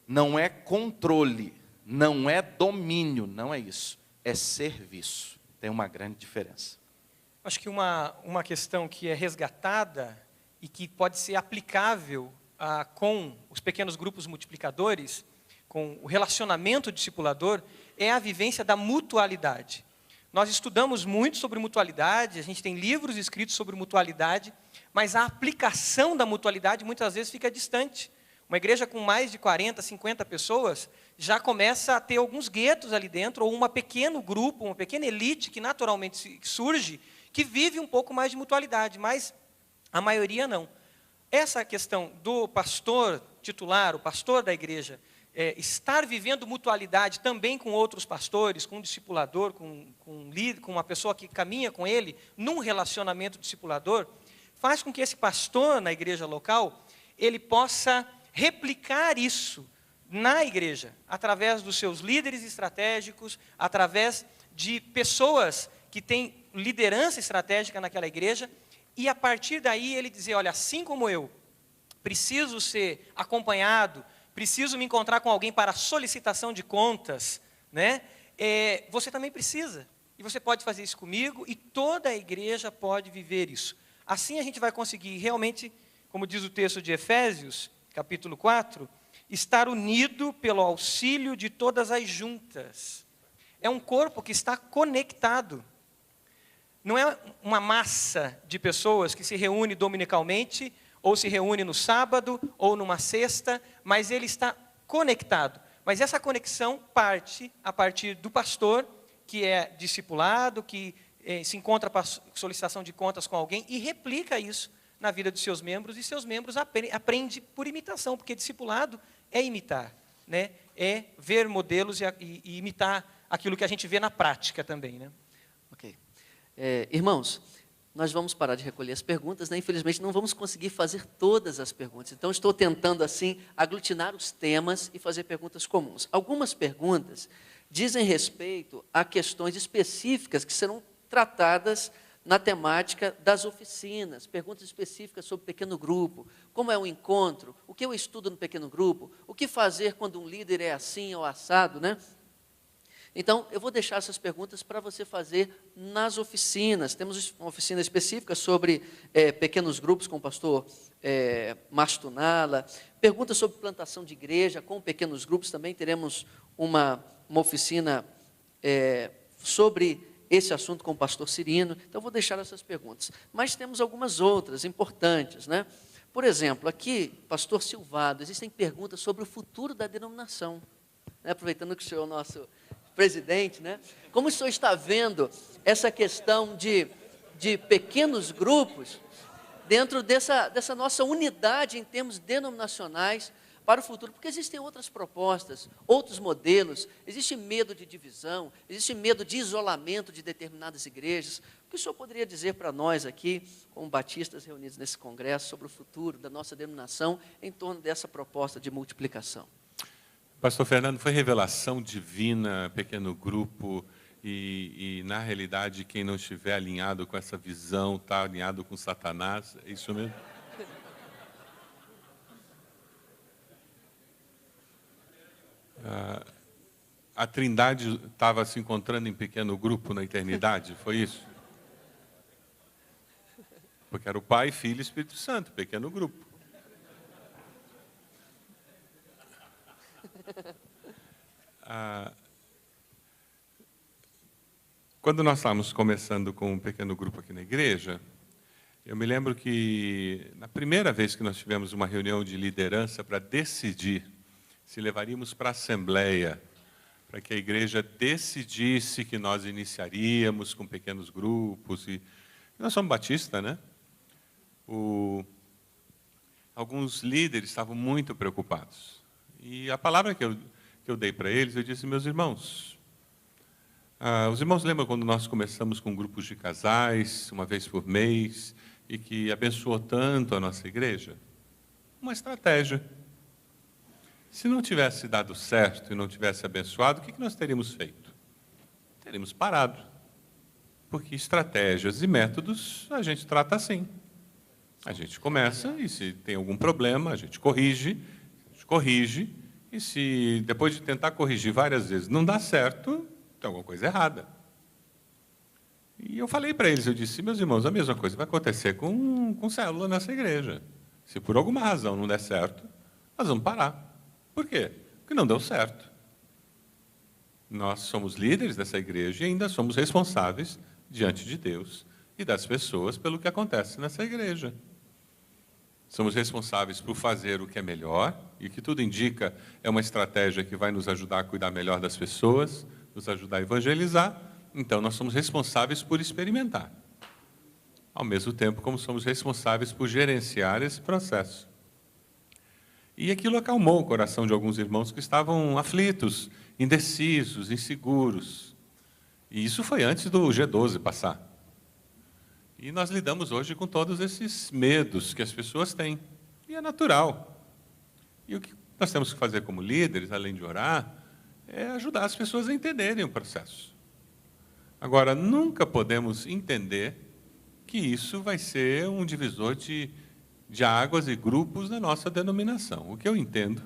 Não é controle, não é domínio, não é isso, é serviço. Tem uma grande diferença. Acho que uma questão que é resgatada e que pode ser aplicável com os pequenos grupos multiplicadores, com o relacionamento discipulador, é a vivência da mutualidade. Nós estudamos muito sobre mutualidade, a gente tem livros escritos sobre mutualidade, mas a aplicação da mutualidade muitas vezes fica distante. Uma igreja com mais de 40, 50 pessoas já começa a ter alguns guetos ali dentro, ou um pequeno grupo, uma pequena elite que naturalmente surge, que vive um pouco mais de mutualidade, mas a maioria não. Essa questão do pastor titular, o pastor da igreja, estar vivendo mutualidade também com outros pastores, com um discipulador, com um líder, com uma pessoa que caminha com ele, num relacionamento discipulador, faz com que esse pastor na igreja local, ele possa replicar isso na igreja, através dos seus líderes estratégicos, através de pessoas que têm liderança estratégica naquela igreja, e a partir daí ele dizer, olha, assim como eu preciso ser acompanhado, preciso me encontrar com alguém para solicitação de contas, né? Você também precisa. E você pode fazer isso comigo e toda a igreja pode viver isso. Assim a gente vai conseguir realmente, como diz o texto de Efésios, capítulo 4, estar unido pelo auxílio de todas as juntas. É um corpo que está conectado. Não é uma massa de pessoas que se reúne dominicalmente, ou se reúne no sábado, ou numa sexta, mas ele está conectado. Mas essa conexão parte a partir do pastor, que é discipulado, que se encontra para solicitação de contas com alguém, e replica isso na vida dos seus membros, e seus membros aprendem por imitação, porque discipulado é imitar, né? É ver modelos e imitar aquilo que a gente vê na prática também, né? Ok. Irmãos, nós vamos parar de recolher as perguntas, né? Infelizmente não vamos conseguir fazer todas as perguntas, então estou tentando assim aglutinar os temas e fazer perguntas comuns. Algumas perguntas dizem respeito a questões específicas que serão tratadas na temática das oficinas, perguntas específicas sobre pequeno grupo, como é o encontro, o que eu estudo no pequeno grupo, o que fazer quando um líder é assim ou assado, né? Então, eu vou deixar essas perguntas para você fazer nas oficinas. Temos uma oficina específica sobre pequenos grupos com o pastor Márcio Tunala. Perguntas sobre plantação de igreja com pequenos grupos. Também teremos uma oficina sobre esse assunto com o pastor Cirino, então vou deixar essas perguntas. Mas temos algumas outras importantes, né? Por exemplo, aqui, pastor Silvado, existem perguntas sobre o futuro da denominação. Né? Aproveitando que o senhor é o nosso presidente, né? Como o senhor está vendo essa questão de pequenos grupos dentro dessa nossa unidade em termos denominacionais para o futuro? Porque existem outras propostas, outros modelos, existe medo de divisão, existe medo de isolamento de determinadas igrejas. O que o senhor poderia dizer para nós aqui, como batistas reunidos nesse congresso, sobre o futuro da nossa denominação em torno dessa proposta de multiplicação? Pastor Fernando, foi revelação divina, pequeno grupo, e na realidade, quem não estiver alinhado com essa visão, está alinhado com Satanás, é isso mesmo? A Trindade estava se encontrando em pequeno grupo na eternidade, foi isso? Porque era o Pai, Filho e Espírito Santo, pequeno grupo. Quando nós estávamos começando com um pequeno grupo aqui na igreja, eu me lembro que, na primeira vez que nós tivemos uma reunião de liderança para decidir se levaríamos para a Assembleia, para que a igreja decidisse que nós iniciaríamos com pequenos grupos, e nós somos batistas, né? Alguns líderes estavam muito preocupados. E a palavra que eu dei para eles, eu disse: meus irmãos, os irmãos lembram quando nós começamos com grupos de casais, uma vez por mês, e que abençoou tanto a nossa igreja? Uma estratégia. Se não tivesse dado certo e não tivesse abençoado, o que nós teríamos feito? Teríamos parado. Porque estratégias e métodos a gente trata assim. A gente começa e, se tem algum problema, a gente corrige, e se depois de tentar corrigir várias vezes não dá certo, tem alguma coisa errada. E eu falei para eles, eu disse: meus irmãos, a mesma coisa vai acontecer com célula nessa igreja. Se por alguma razão não der certo, nós vamos parar. Por quê? Porque não deu certo. Nós somos líderes dessa igreja e ainda somos responsáveis diante de Deus e das pessoas pelo que acontece nessa igreja. Somos responsáveis por fazer o que é melhor, e o que tudo indica é uma estratégia que vai nos ajudar a cuidar melhor das pessoas, nos ajudar a evangelizar. Então, nós somos responsáveis por experimentar, ao mesmo tempo como somos responsáveis por gerenciar esse processo. E aquilo acalmou o coração de alguns irmãos que estavam aflitos, indecisos, inseguros. E isso foi antes do G12 passar. E nós lidamos hoje com todos esses medos que as pessoas têm. E é natural. E o que nós temos que fazer como líderes, além de orar, é ajudar as pessoas a entenderem o processo. Agora, nunca podemos entender que isso vai ser um divisor de águas e grupos na nossa denominação. O que eu entendo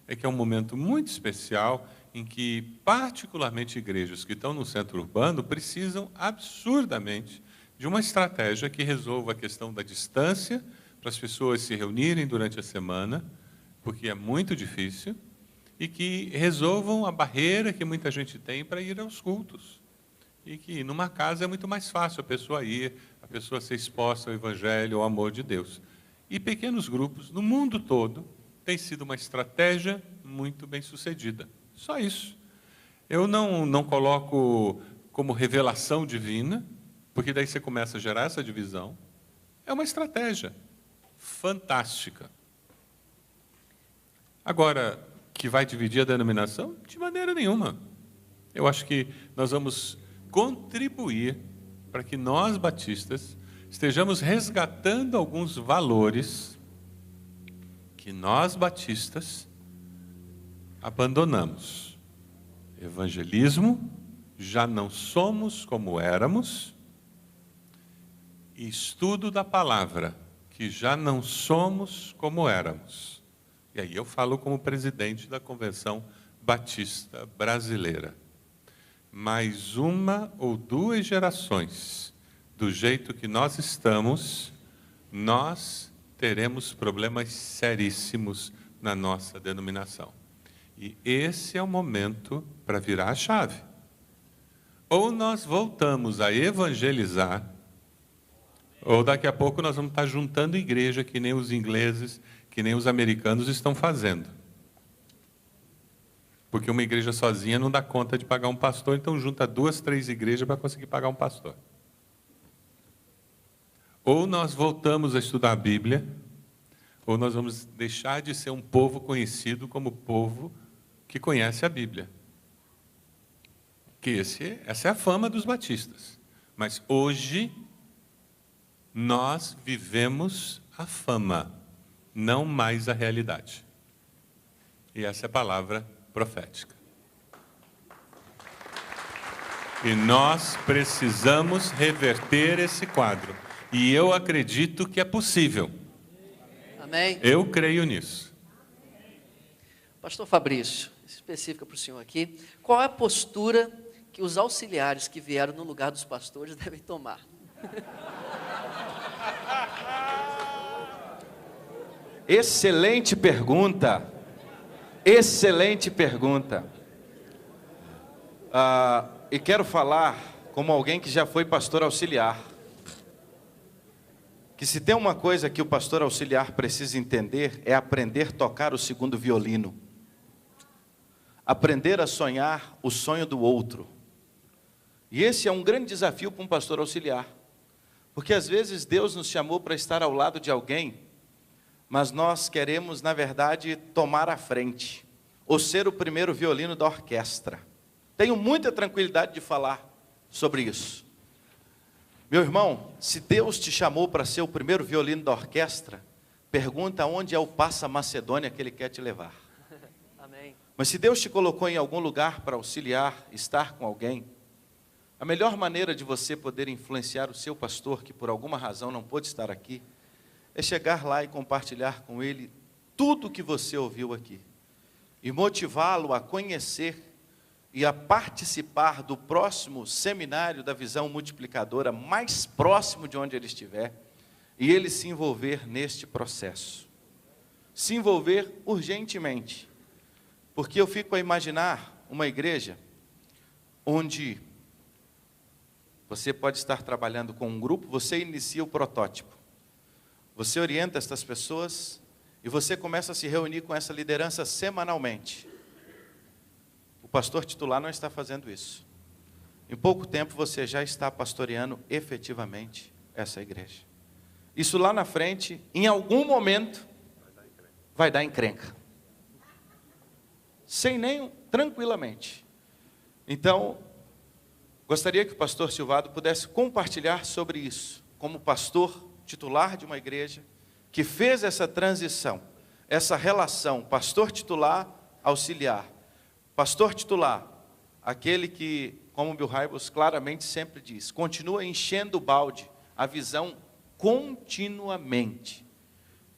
é que é um momento muito especial em que, particularmente, igrejas que estão no centro urbano precisam absurdamente de uma estratégia que resolva a questão da distância, para as pessoas se reunirem durante a semana, porque é muito difícil, e que resolvam a barreira que muita gente tem para ir aos cultos. E que, numa casa, é muito mais fácil a pessoa ir, a pessoa ser exposta ao Evangelho, ao amor de Deus. E pequenos grupos, no mundo todo, tem sido uma estratégia muito bem sucedida. Só isso. Eu não coloco como revelação divina, porque daí você começa a gerar essa divisão. É uma estratégia fantástica. Agora, que vai dividir a denominação? De maneira nenhuma. Eu acho que nós vamos contribuir para que nós, batistas, estejamos resgatando alguns valores que nós, batistas, abandonamos. Evangelismo, já não somos como éramos, e estudo da palavra, que já não somos como éramos. E aí eu falo como presidente da Convenção Batista Brasileira. Mais uma ou duas gerações, do jeito que nós estamos, nós teremos problemas seríssimos na nossa denominação. E esse é o momento para virar a chave. Ou nós voltamos a evangelizar, ou daqui a pouco nós vamos estar juntando igreja que nem os ingleses, que nem os americanos estão fazendo. Porque uma igreja sozinha não dá conta de pagar um pastor, então junta 2, 3 igrejas para conseguir pagar um pastor. Ou nós voltamos a estudar a Bíblia, ou nós vamos deixar de ser um povo conhecido como povo que conhece a Bíblia. Que essa é a fama dos batistas. Mas hoje, nós vivemos a fama, não mais a realidade. E essa é a palavra profética. E nós precisamos reverter esse quadro. E eu acredito que é possível. Amém? Eu creio nisso. Pastor Fabrício, específica para o senhor aqui, qual é a postura que os auxiliares que vieram no lugar dos pastores devem tomar? Excelente pergunta. Excelente pergunta. E quero falar como alguém que já foi pastor auxiliar. Que se tem uma coisa que o pastor auxiliar precisa entender, é aprender a tocar o segundo violino. Aprender a sonhar o sonho do outro. E esse é um grande desafio para um pastor auxiliar. Porque às vezes Deus nos chamou para estar ao lado de alguém, mas nós queremos, na verdade, tomar a frente, ou ser o primeiro violino da orquestra. Tenho muita tranquilidade de falar sobre isso. Meu irmão, se Deus te chamou para ser o primeiro violino da orquestra, pergunta onde é o Passa Macedônia que Ele quer te levar. Amém. Mas se Deus te colocou em algum lugar para auxiliar, estar com alguém, a melhor maneira de você poder influenciar o seu pastor, que por alguma razão não pôde estar aqui, é chegar lá e compartilhar com ele tudo o que você ouviu aqui. E motivá-lo a conhecer e a participar do próximo seminário da visão multiplicadora, mais próximo de onde ele estiver, e ele se envolver neste processo. Se envolver urgentemente. Porque eu fico a imaginar uma igreja onde você pode estar trabalhando com um grupo, você inicia o protótipo. Você orienta estas pessoas e você começa a se reunir com essa liderança semanalmente. O pastor titular não está fazendo isso. Em pouco tempo você já está pastoreando efetivamente essa igreja. Isso lá na frente, em algum momento, vai dar encrenca. Sem nenhum, tranquilamente. Então, gostaria que o pastor Silvado pudesse compartilhar sobre isso, como pastor titular de uma igreja, que fez essa transição, essa relação, pastor titular, auxiliar. Pastor titular, aquele que, como Bill Hybels claramente sempre diz, continua enchendo o balde, a visão continuamente.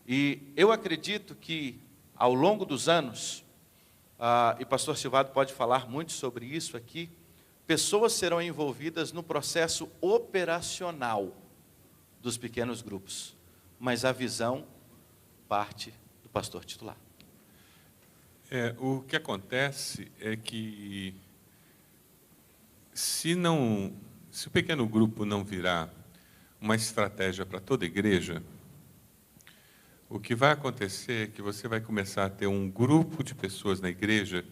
E eu acredito que, ao longo dos anos, e pastor Silvado pode falar muito sobre isso aqui, pessoas serão envolvidas no processo operacional dos pequenos grupos, mas a visão parte do pastor titular. O que acontece é que se o pequeno grupo não virar uma estratégia para toda a igreja, o que vai acontecer é que você vai começar a ter um grupo de pessoas na igreja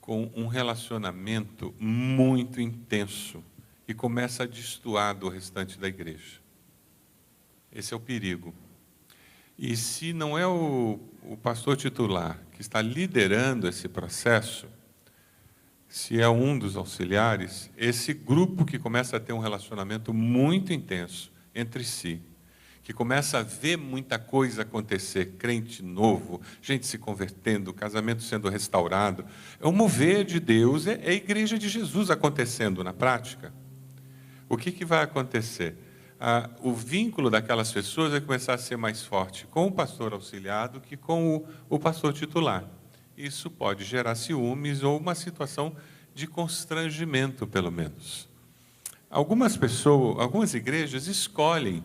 com um relacionamento muito intenso e começa a destoar do restante da igreja. Esse é o perigo. E se não é o pastor titular que está liderando esse processo, se é um dos auxiliares, esse grupo que começa a ter um relacionamento muito intenso entre si, que começa a ver muita coisa acontecer, crente novo, gente se convertendo, casamento sendo restaurado, é o mover de Deus, é a igreja de Jesus acontecendo na prática. O que vai acontecer? O vínculo daquelas pessoas vai começar a ser mais forte com o pastor auxiliado que com o pastor titular. Isso pode gerar ciúmes ou uma situação de constrangimento, pelo menos. Algumas igrejas escolhem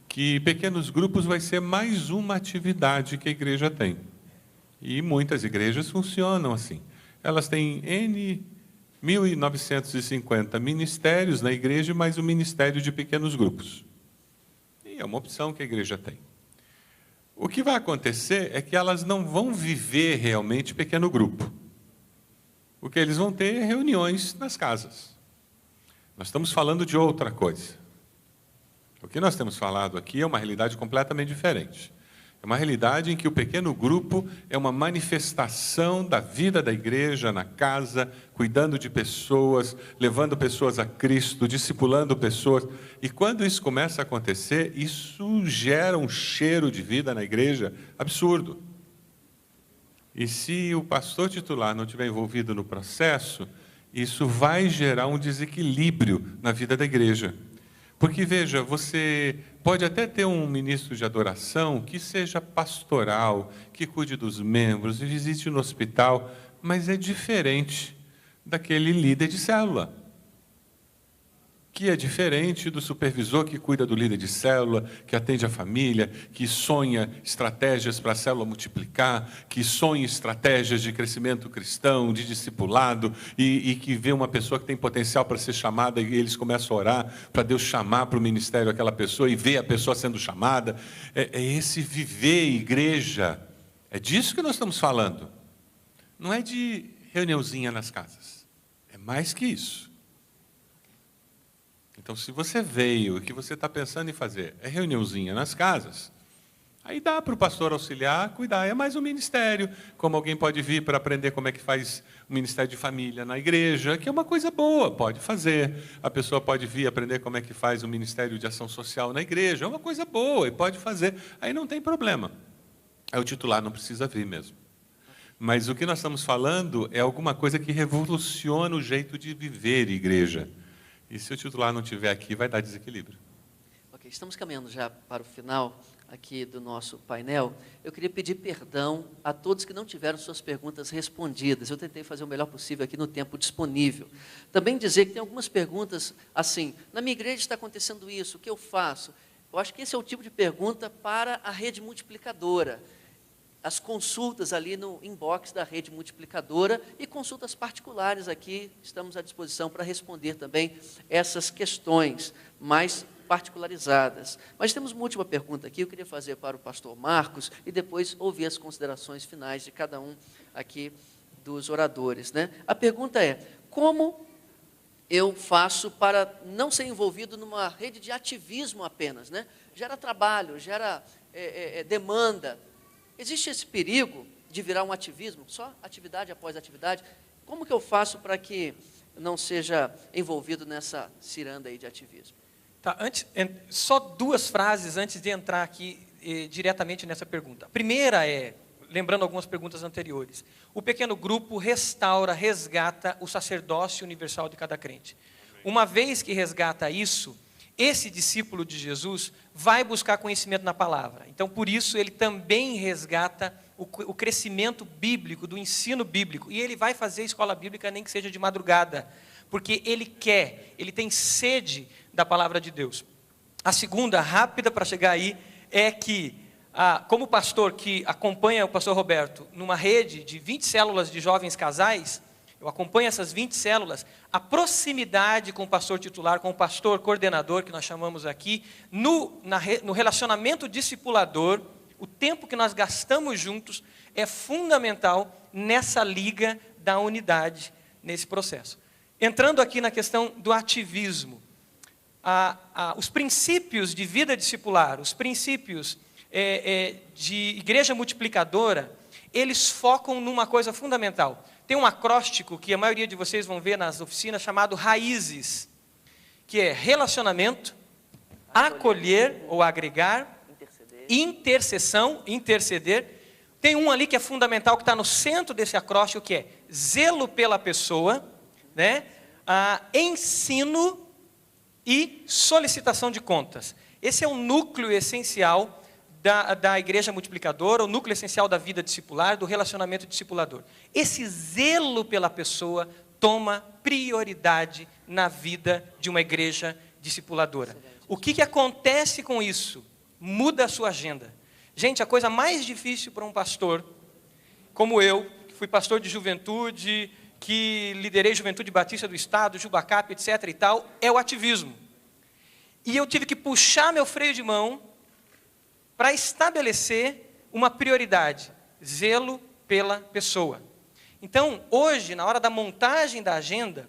que pequenos grupos vai ser mais uma atividade que a igreja tem. E muitas igrejas funcionam assim. Elas têm N 1.950 ministérios na igreja, mais um ministério de pequenos grupos. E é uma opção que a igreja tem. O que vai acontecer é que elas não vão viver realmente pequeno grupo. O que eles vão ter é reuniões nas casas. Nós estamos falando de outra coisa. O que nós temos falado aqui é uma realidade completamente diferente. É uma realidade em que o pequeno grupo é uma manifestação da vida da igreja na casa, cuidando de pessoas, levando pessoas a Cristo, discipulando pessoas. E quando isso começa a acontecer, isso gera um cheiro de vida na igreja absurdo. E se o pastor titular não estiver envolvido no processo, isso vai gerar um desequilíbrio na vida da igreja. Porque, veja, você pode até ter um ministro de adoração que seja pastoral, que cuide dos membros e visite no hospital, mas é diferente daquele líder de célula, que é diferente do supervisor que cuida do líder de célula, que atende a família, que sonha estratégias para a célula multiplicar, que sonha estratégias de crescimento cristão, de discipulado, e que vê uma pessoa que tem potencial para ser chamada e eles começam a orar para Deus chamar para o ministério aquela pessoa e ver a pessoa sendo chamada. É esse viver igreja, é disso que nós estamos falando. Não é de reuniãozinha nas casas, é mais que isso. Então, se você veio e o que você está pensando em fazer é reuniãozinha nas casas, aí dá para o pastor auxiliar, cuidar. É mais um ministério, como alguém pode vir para aprender como é que faz o ministério de família na igreja, que é uma coisa boa, pode fazer. A pessoa pode vir aprender como é que faz o ministério de ação social na igreja, é uma coisa boa, e pode fazer. Aí não tem problema. Aí o titular não precisa vir mesmo. Mas o que nós estamos falando é alguma coisa que revoluciona o jeito de viver igreja. E se o titular não estiver aqui, vai dar desequilíbrio. Ok, estamos caminhando já para o final aqui do nosso painel. Eu queria pedir perdão a todos que não tiveram suas perguntas respondidas. Eu tentei fazer o melhor possível aqui no tempo disponível. Também dizer que tem algumas perguntas assim, na minha igreja está acontecendo isso, o que eu faço? Eu acho que esse é o tipo de pergunta para a rede multiplicadora. As consultas ali no inbox da rede multiplicadora e consultas particulares aqui, estamos à disposição para responder também essas questões mais particularizadas. Mas temos uma última pergunta aqui, eu queria fazer para o pastor Marcos e depois ouvir as considerações finais de cada um aqui dos oradores, né? A pergunta é, como eu faço para não ser envolvido numa rede de ativismo apenas, né? Gera trabalho, gera demanda. Existe esse perigo de virar um ativismo, só atividade após atividade? Como que eu faço para que não seja envolvido nessa ciranda aí de ativismo? Tá, só duas frases antes de entrar aqui diretamente nessa pergunta. A primeira é, lembrando algumas perguntas anteriores, o pequeno grupo restaura, resgata o sacerdócio universal de cada crente. Uma vez que resgata isso, esse discípulo de Jesus vai buscar conhecimento na palavra. Então, por isso, ele também resgata o crescimento bíblico, do ensino bíblico. E ele vai fazer escola bíblica nem que seja de madrugada, porque ele quer, ele tem sede da palavra de Deus. A segunda, rápida para chegar aí, é que, como pastor que acompanha o pastor Roberto numa rede de 20 células de jovens casais, eu acompanho essas 20 células, a proximidade com o pastor titular, com o pastor coordenador, que nós chamamos aqui, no relacionamento discipulador, o tempo que nós gastamos juntos é fundamental nessa liga da unidade, nesse processo. Entrando aqui na questão do ativismo, os princípios de vida discipular, os princípios de igreja multiplicadora, eles focam numa coisa fundamental. Tem um acróstico que a maioria de vocês vão ver nas oficinas, chamado RAIZES, que é relacionamento, acolher ou agregar, intercessão, interceder. Tem um ali que é fundamental, que está no centro desse acróstico, que é zelo pela pessoa, né? Ensino e solicitação de contas. Esse é o núcleo essencial da igreja multiplicadora, o núcleo essencial da vida discipular, do relacionamento discipulador. Esse zelo pela pessoa toma prioridade na vida de uma igreja discipuladora. O que acontece com isso? Muda a sua agenda. Gente, a coisa mais difícil para um pastor, como eu, que fui pastor de juventude, que liderei Juventude Batista do Estado, Jubacap, etc. e tal, é o ativismo. E eu tive que puxar meu freio de mão para estabelecer uma prioridade, zelo pela pessoa. Então, hoje, na hora da montagem da agenda,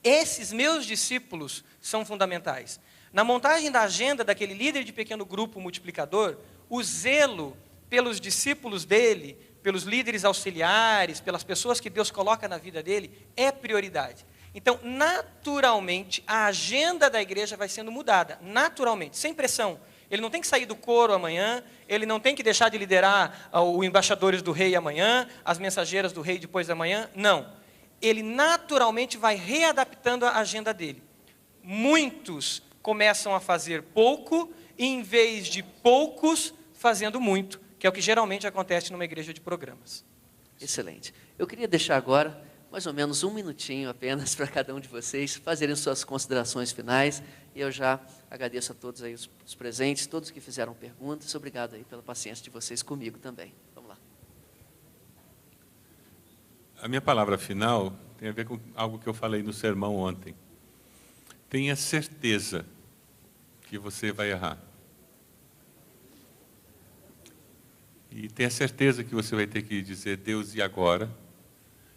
esses meus discípulos são fundamentais. Na montagem da agenda daquele líder de pequeno grupo multiplicador, o zelo pelos discípulos dele, pelos líderes auxiliares, pelas pessoas que Deus coloca na vida dele, é prioridade. Então, naturalmente, a agenda da igreja vai sendo mudada, naturalmente, sem pressão. Ele não tem que sair do coro amanhã, ele não tem que deixar de liderar os embaixadores do rei amanhã, as mensageiras do rei depois da manhã, não. Ele naturalmente vai readaptando a agenda dele. Muitos começam a fazer pouco, e em vez de poucos, fazendo muito, que é o que geralmente acontece numa igreja de programas. Excelente. Eu queria deixar agora mais ou menos 1 minutinho apenas para cada um de vocês fazerem suas considerações finais. E eu já agradeço a todos aí os presentes, todos que fizeram perguntas. Obrigado aí pela paciência de vocês comigo também. Vamos lá. A minha palavra final tem a ver com algo que eu falei no sermão ontem. Tenha certeza que você vai errar. E tenha certeza que você vai ter que dizer Deus e agora.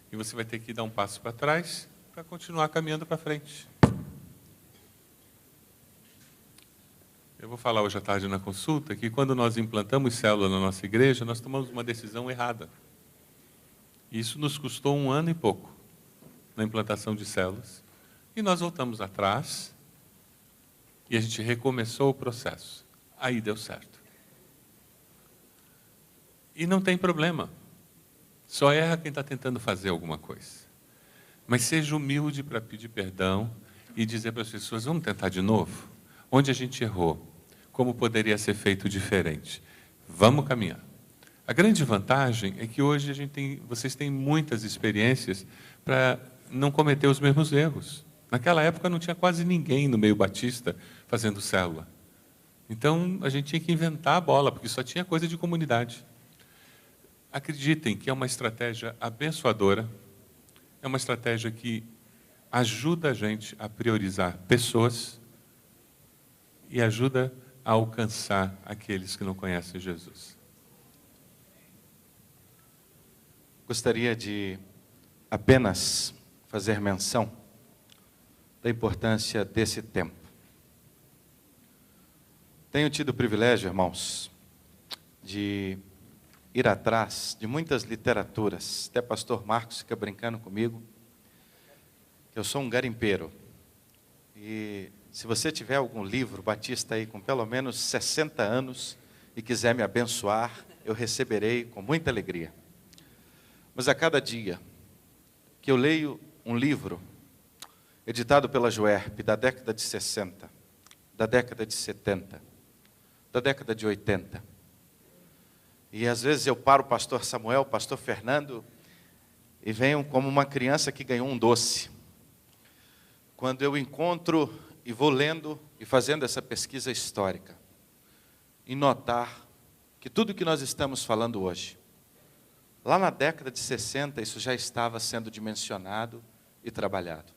E você vai ter que dar um passo para trás para continuar caminhando para frente. Eu vou falar hoje à tarde na consulta que quando nós implantamos célula na nossa igreja, nós tomamos uma decisão errada. Isso nos custou 1 ano e pouco na implantação de células. E nós voltamos atrás e a gente recomeçou o processo. Aí deu certo. E não tem problema. Só erra quem está tentando fazer alguma coisa. Mas seja humilde para pedir perdão e dizer para as pessoas, vamos tentar de novo? Onde a gente errou? Como poderia ser feito diferente? Vamos caminhar. A grande vantagem é que hoje vocês têm muitas experiências para não cometer os mesmos erros. Naquela época não tinha quase ninguém no meio batista fazendo célula. Então a gente tinha que inventar a bola, porque só tinha coisa de comunidade. Acreditem que é uma estratégia abençoadora, é uma estratégia que ajuda a gente a priorizar pessoas e ajuda a alcançar aqueles que não conhecem Jesus. Gostaria de apenas fazer menção da importância desse tempo. Tenho tido o privilégio, irmãos, de ir atrás de muitas literaturas. Até pastor Marcos fica brincando comigo, que eu sou um garimpeiro. E se você tiver algum livro batista aí com pelo menos 60 anos e quiser me abençoar, eu receberei com muita alegria. Mas a cada dia que eu leio um livro editado pela Juerp da década de 60, da década de 70, da década de 80, e às vezes eu paro o pastor Samuel, o pastor Fernando, e venho como uma criança que ganhou um doce. Quando eu encontro e vou lendo e fazendo essa pesquisa histórica, e notar que tudo que nós estamos falando hoje, lá na década de 60, isso já estava sendo dimensionado e trabalhado.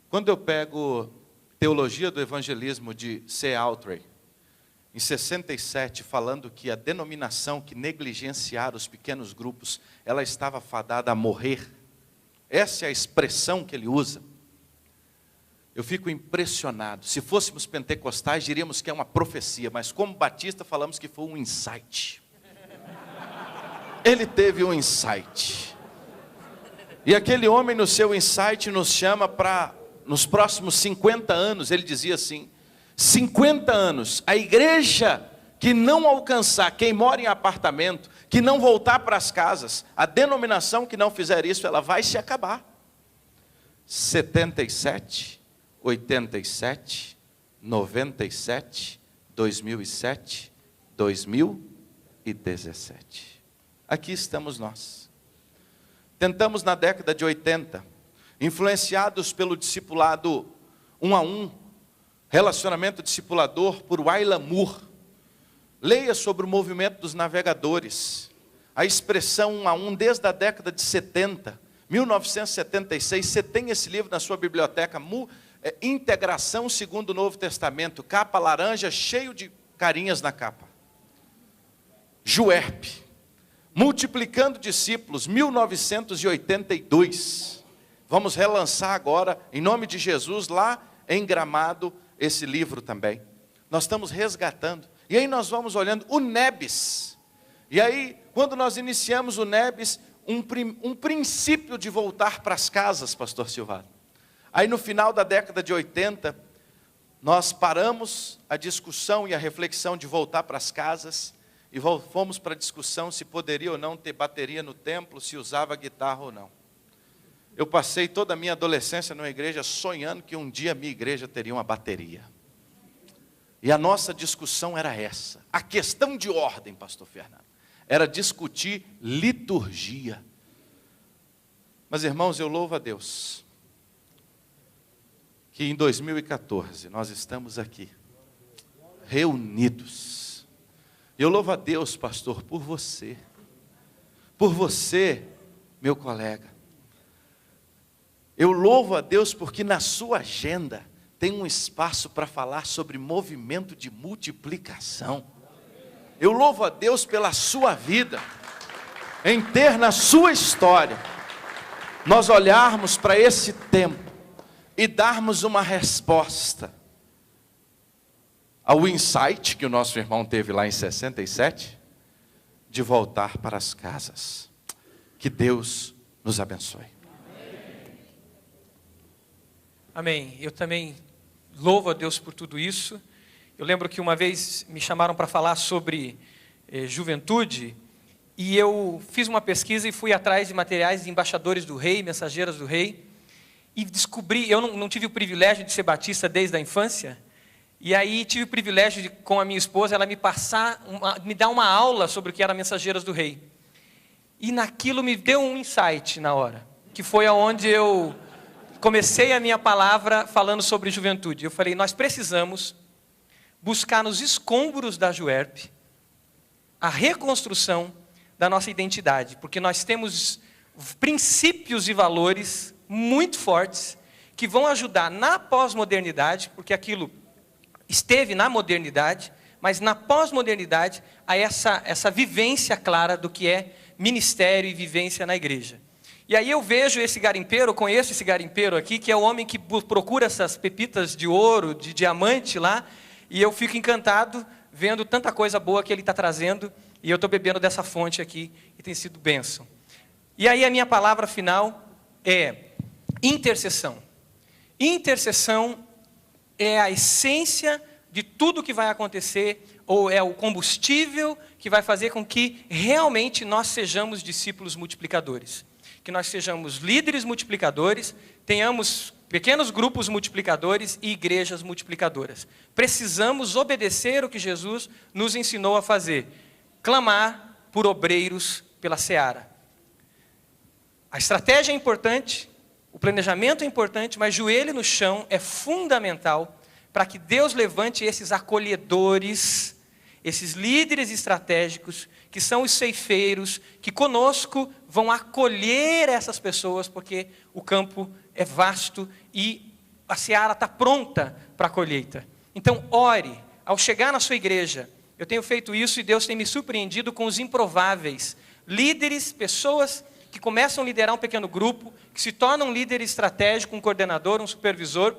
Quando eu pego Teologia do Evangelismo de C. Outray, em 67, falando que a denominação que negligenciar os pequenos grupos, ela estava fadada a morrer. Essa é a expressão que ele usa. Eu fico impressionado. Se fôssemos pentecostais, diríamos que é uma profecia, mas como batista, falamos que foi um insight. Ele teve um insight. E aquele homem, no seu insight, nos chama para, nos próximos 50 anos, ele dizia assim, 50 anos, a igreja que não alcançar quem mora em apartamento, que não voltar para as casas, a denominação que não fizer isso, ela vai se acabar. 77, 87, 97, 2007, 2017. Aqui estamos nós. Tentamos na década de 80, influenciados pelo discipulado 1 a 1, relacionamento discipulador por Wayla Moore. Leia sobre o movimento dos navegadores. A expressão 1 a 1 desde a década de 70 1976, você tem esse livro na sua biblioteca, Integração segundo o Novo Testamento, capa laranja, cheio de carinhas na capa. Juerp, Multiplicando Discípulos, 1982. Vamos relançar agora, em nome de Jesus, lá em Gramado, esse livro também. Nós estamos resgatando. E aí nós vamos olhando o Nebis. E aí, quando nós iniciamos o Nebis, um princípio de voltar para as casas, pastor Silvado. Aí no final da década de 80, nós paramos a discussão e a reflexão de voltar para as casas, e fomos para a discussão se poderia ou não ter bateria no templo, se usava guitarra ou não. Eu passei toda a minha adolescência numa igreja sonhando que um dia a minha igreja teria uma bateria. E a nossa discussão era essa. A questão de ordem, pastor Fernando, era discutir liturgia. Mas, irmãos, eu louvo a Deus que em 2014 nós estamos aqui, reunidos. Eu louvo a Deus, pastor, por você, meu colega. Eu louvo a Deus porque na sua agenda tem um espaço para falar sobre movimento de multiplicação. Eu louvo a Deus pela sua vida, em ter na sua história, nós olharmos para esse tempo e darmos uma resposta ao insight que o nosso irmão teve lá em 67, de voltar para as casas. Que Deus nos abençoe. Amém. Eu também louvo a Deus por tudo isso. Eu lembro que uma vez me chamaram para falar sobre juventude, e eu fiz uma pesquisa e fui atrás de materiais de embaixadores do rei, mensageiras do rei, e descobri, eu não tive o privilégio de ser batista desde a infância, e aí tive o privilégio de, com a minha esposa, ela me dar uma aula sobre o que era mensageiras do rei. E naquilo me deu um insight na hora, que foi aonde eu comecei a minha palavra falando sobre juventude. Eu falei, nós precisamos buscar nos escombros da Juerp a reconstrução da nossa identidade, porque nós temos princípios e valores muito fortes que vão ajudar na pós-modernidade, porque aquilo esteve na modernidade, mas na pós-modernidade a essa vivência clara do que é ministério e vivência na igreja. E aí eu vejo esse garimpeiro, conheço esse garimpeiro aqui, que é o homem que procura essas pepitas de ouro, de diamante lá, e eu fico encantado vendo tanta coisa boa que ele está trazendo, e eu estou bebendo dessa fonte aqui, e tem sido bênção. E aí a minha palavra final é intercessão. Intercessão é a essência de tudo que vai acontecer, ou é o combustível que vai fazer com que realmente nós sejamos discípulos multiplicadores. Que nós sejamos líderes multiplicadores, tenhamos pequenos grupos multiplicadores e igrejas multiplicadoras. Precisamos obedecer o que Jesus nos ensinou a fazer. Clamar por obreiros pela seara. A estratégia é importante, o planejamento é importante, mas joelho no chão é fundamental para que Deus levante esses acolhedores, esses líderes estratégicos, que são os ceifeiros, que conosco vão acolher essas pessoas, porque o campo é vasto e a seara está pronta para a colheita. Então, ore, ao chegar na sua igreja, eu tenho feito isso e Deus tem me surpreendido com os improváveis. Líderes, pessoas que começam a liderar um pequeno grupo, que se tornam um líder estratégico, um coordenador, um supervisor,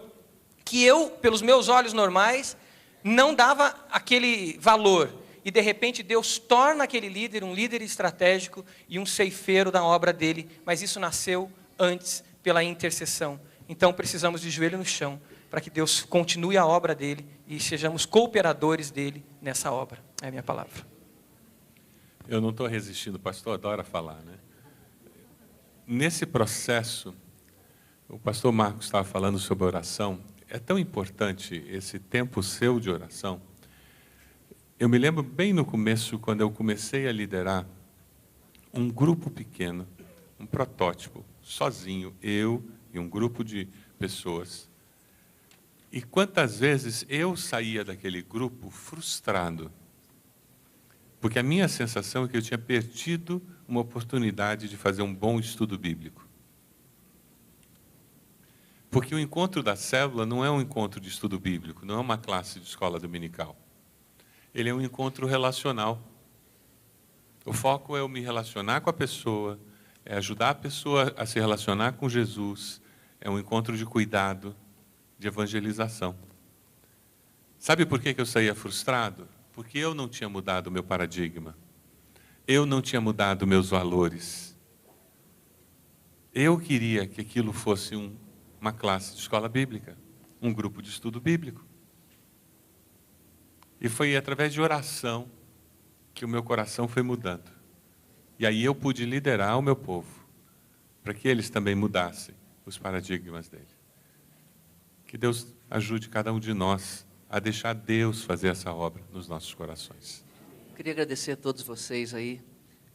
que eu, pelos meus olhos normais, não dava aquele valor. E de repente Deus torna aquele líder um líder estratégico e um ceifeiro da obra dele. Mas isso nasceu antes pela intercessão. Então precisamos de joelho no chão para que Deus continue a obra dele e sejamos cooperadores dele nessa obra. É a minha palavra. Eu não estou resistindo, o pastor adora falar, né? Nesse processo, o pastor Marcos estava falando sobre oração. É tão importante esse tempo seu de oração. Eu me lembro bem no começo, quando eu comecei a liderar um grupo pequeno, um protótipo, sozinho, eu e um grupo de pessoas. E quantas vezes eu saía daquele grupo frustrado, porque a minha sensação é que eu tinha perdido uma oportunidade de fazer um bom estudo bíblico. Porque o encontro da célula não é um encontro de estudo bíblico, não é uma classe de escola dominical. Ele é um encontro relacional. O foco é eu me relacionar com a pessoa, é ajudar a pessoa a se relacionar com Jesus. É um encontro de cuidado, de evangelização. Sabe por que eu saía frustrado? Porque eu não tinha mudado o meu paradigma. Eu não tinha mudado meus valores. Eu queria que aquilo fosse uma classe de escola bíblica, um grupo de estudo bíblico. E foi através de oração que o meu coração foi mudando. E aí eu pude liderar o meu povo, para que eles também mudassem os paradigmas dele. Que Deus ajude cada um de nós a deixar Deus fazer essa obra nos nossos corações. Queria agradecer a todos vocês aí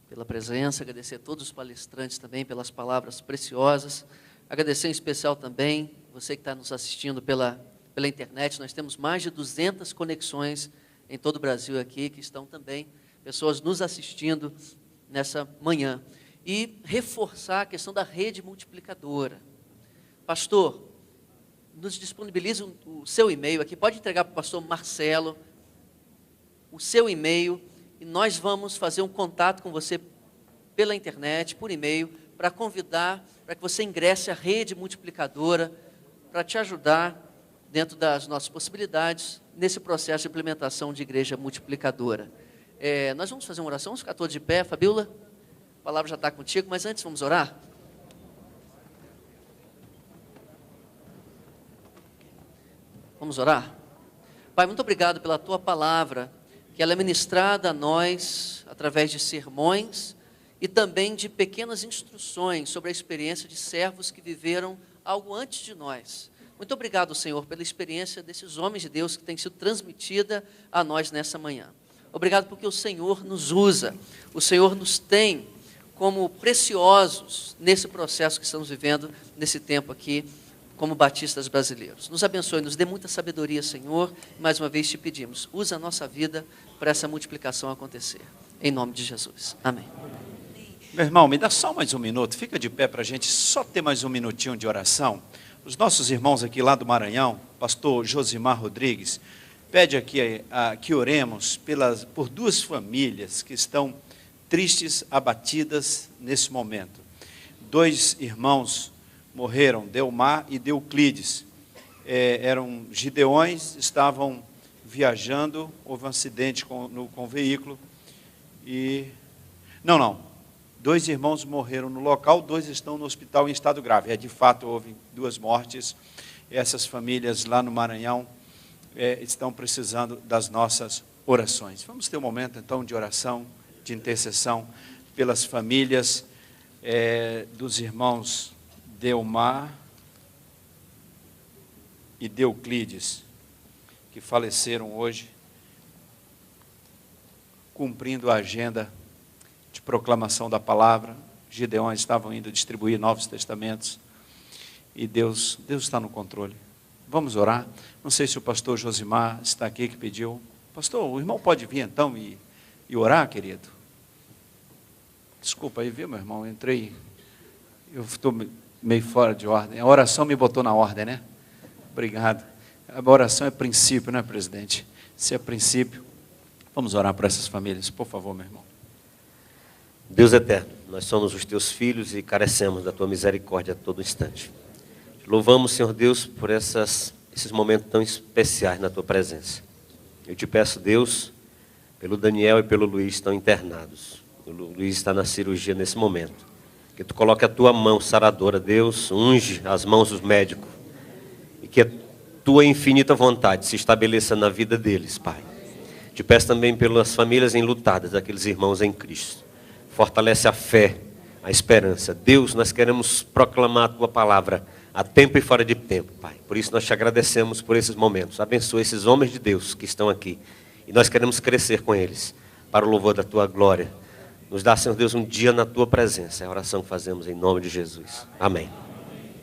pela presença, agradecer a todos os palestrantes também pelas palavras preciosas, agradecer em especial também você que está nos assistindo pela internet. Nós temos mais de 200 conexões em todo o Brasil aqui, que estão também pessoas nos assistindo nessa manhã. E reforçar a questão da rede multiplicadora. Pastor, nos disponibiliza o seu e-mail aqui, pode entregar para o pastor Marcelo o seu e-mail, e nós vamos fazer um contato com você pela internet, por e-mail, para convidar, para que você ingresse à rede multiplicadora, para te ajudar, dentro das nossas possibilidades, nesse processo de implementação de igreja multiplicadora. Nós vamos fazer uma oração, vamos ficar todos de pé, Fabíola, a palavra já está contigo, mas antes vamos orar? Vamos orar? Pai, muito obrigado pela Tua palavra, que ela é ministrada a nós através de sermões e também de pequenas instruções sobre a experiência de servos que viveram algo antes de nós. Muito obrigado, Senhor, pela experiência desses homens de Deus que tem sido transmitida a nós nessa manhã. Obrigado porque o Senhor nos usa, o Senhor nos tem como preciosos nesse processo que estamos vivendo, nesse tempo aqui, como batistas brasileiros. Nos abençoe, nos dê muita sabedoria, Senhor. Mais uma vez te pedimos, usa a nossa vida para essa multiplicação acontecer. Em nome de Jesus. Amém. Meu irmão, me dá só mais um minuto. Fica de pé para a gente só ter mais um minutinho de oração. Os nossos irmãos aqui lá do Maranhão, pastor Josimar Rodrigues, pede aqui que oremos por duas famílias que estão tristes, abatidas nesse momento. 2 irmãos morreram, Delmar e Deuclides. Eram gideões, estavam viajando, houve um acidente com o veículo. Não. 2 irmãos morreram no local, 2 estão no hospital em estado grave. De fato, houve 2 mortes. Essas famílias lá no Maranhão estão precisando das nossas orações. Vamos ter um momento, então, de oração, de intercessão pelas famílias dos irmãos Delmar e Deuclides, que faleceram hoje, cumprindo a agenda de proclamação da palavra. Gideões estavam indo distribuir Novos Testamentos, e Deus está no controle. Vamos orar. Não sei se o pastor Josimar está aqui, que pediu. Pastor, o irmão pode vir então e orar, querido? Desculpa aí, viu, meu irmão? Eu estou meio fora de ordem. A oração me botou na ordem, né? Obrigado. A oração é princípio, não é, presidente? Se é princípio, vamos orar por essas famílias, por favor, meu irmão. Deus eterno, nós somos os teus filhos e carecemos da tua misericórdia a todo instante. Louvamos, Senhor Deus, por esses momentos tão especiais na tua presença. Eu te peço, Deus, pelo Daniel e pelo Luiz estão internados. O Luiz está na cirurgia nesse momento. Que tu coloque a tua mão saradora, Deus, unge as mãos dos médicos. E que a tua infinita vontade se estabeleça na vida deles, Pai. Te peço também pelas famílias enlutadas, aqueles irmãos em Cristo. Fortalece a fé, a esperança. Deus, nós queremos proclamar a tua palavra a tempo e fora de tempo, Pai. Por isso nós te agradecemos por esses momentos. Abençoa esses homens de Deus que estão aqui. E nós queremos crescer com eles, para o louvor da tua glória. Nos dá, Senhor Deus, um dia na tua presença. É a oração que fazemos em nome de Jesus. Amém.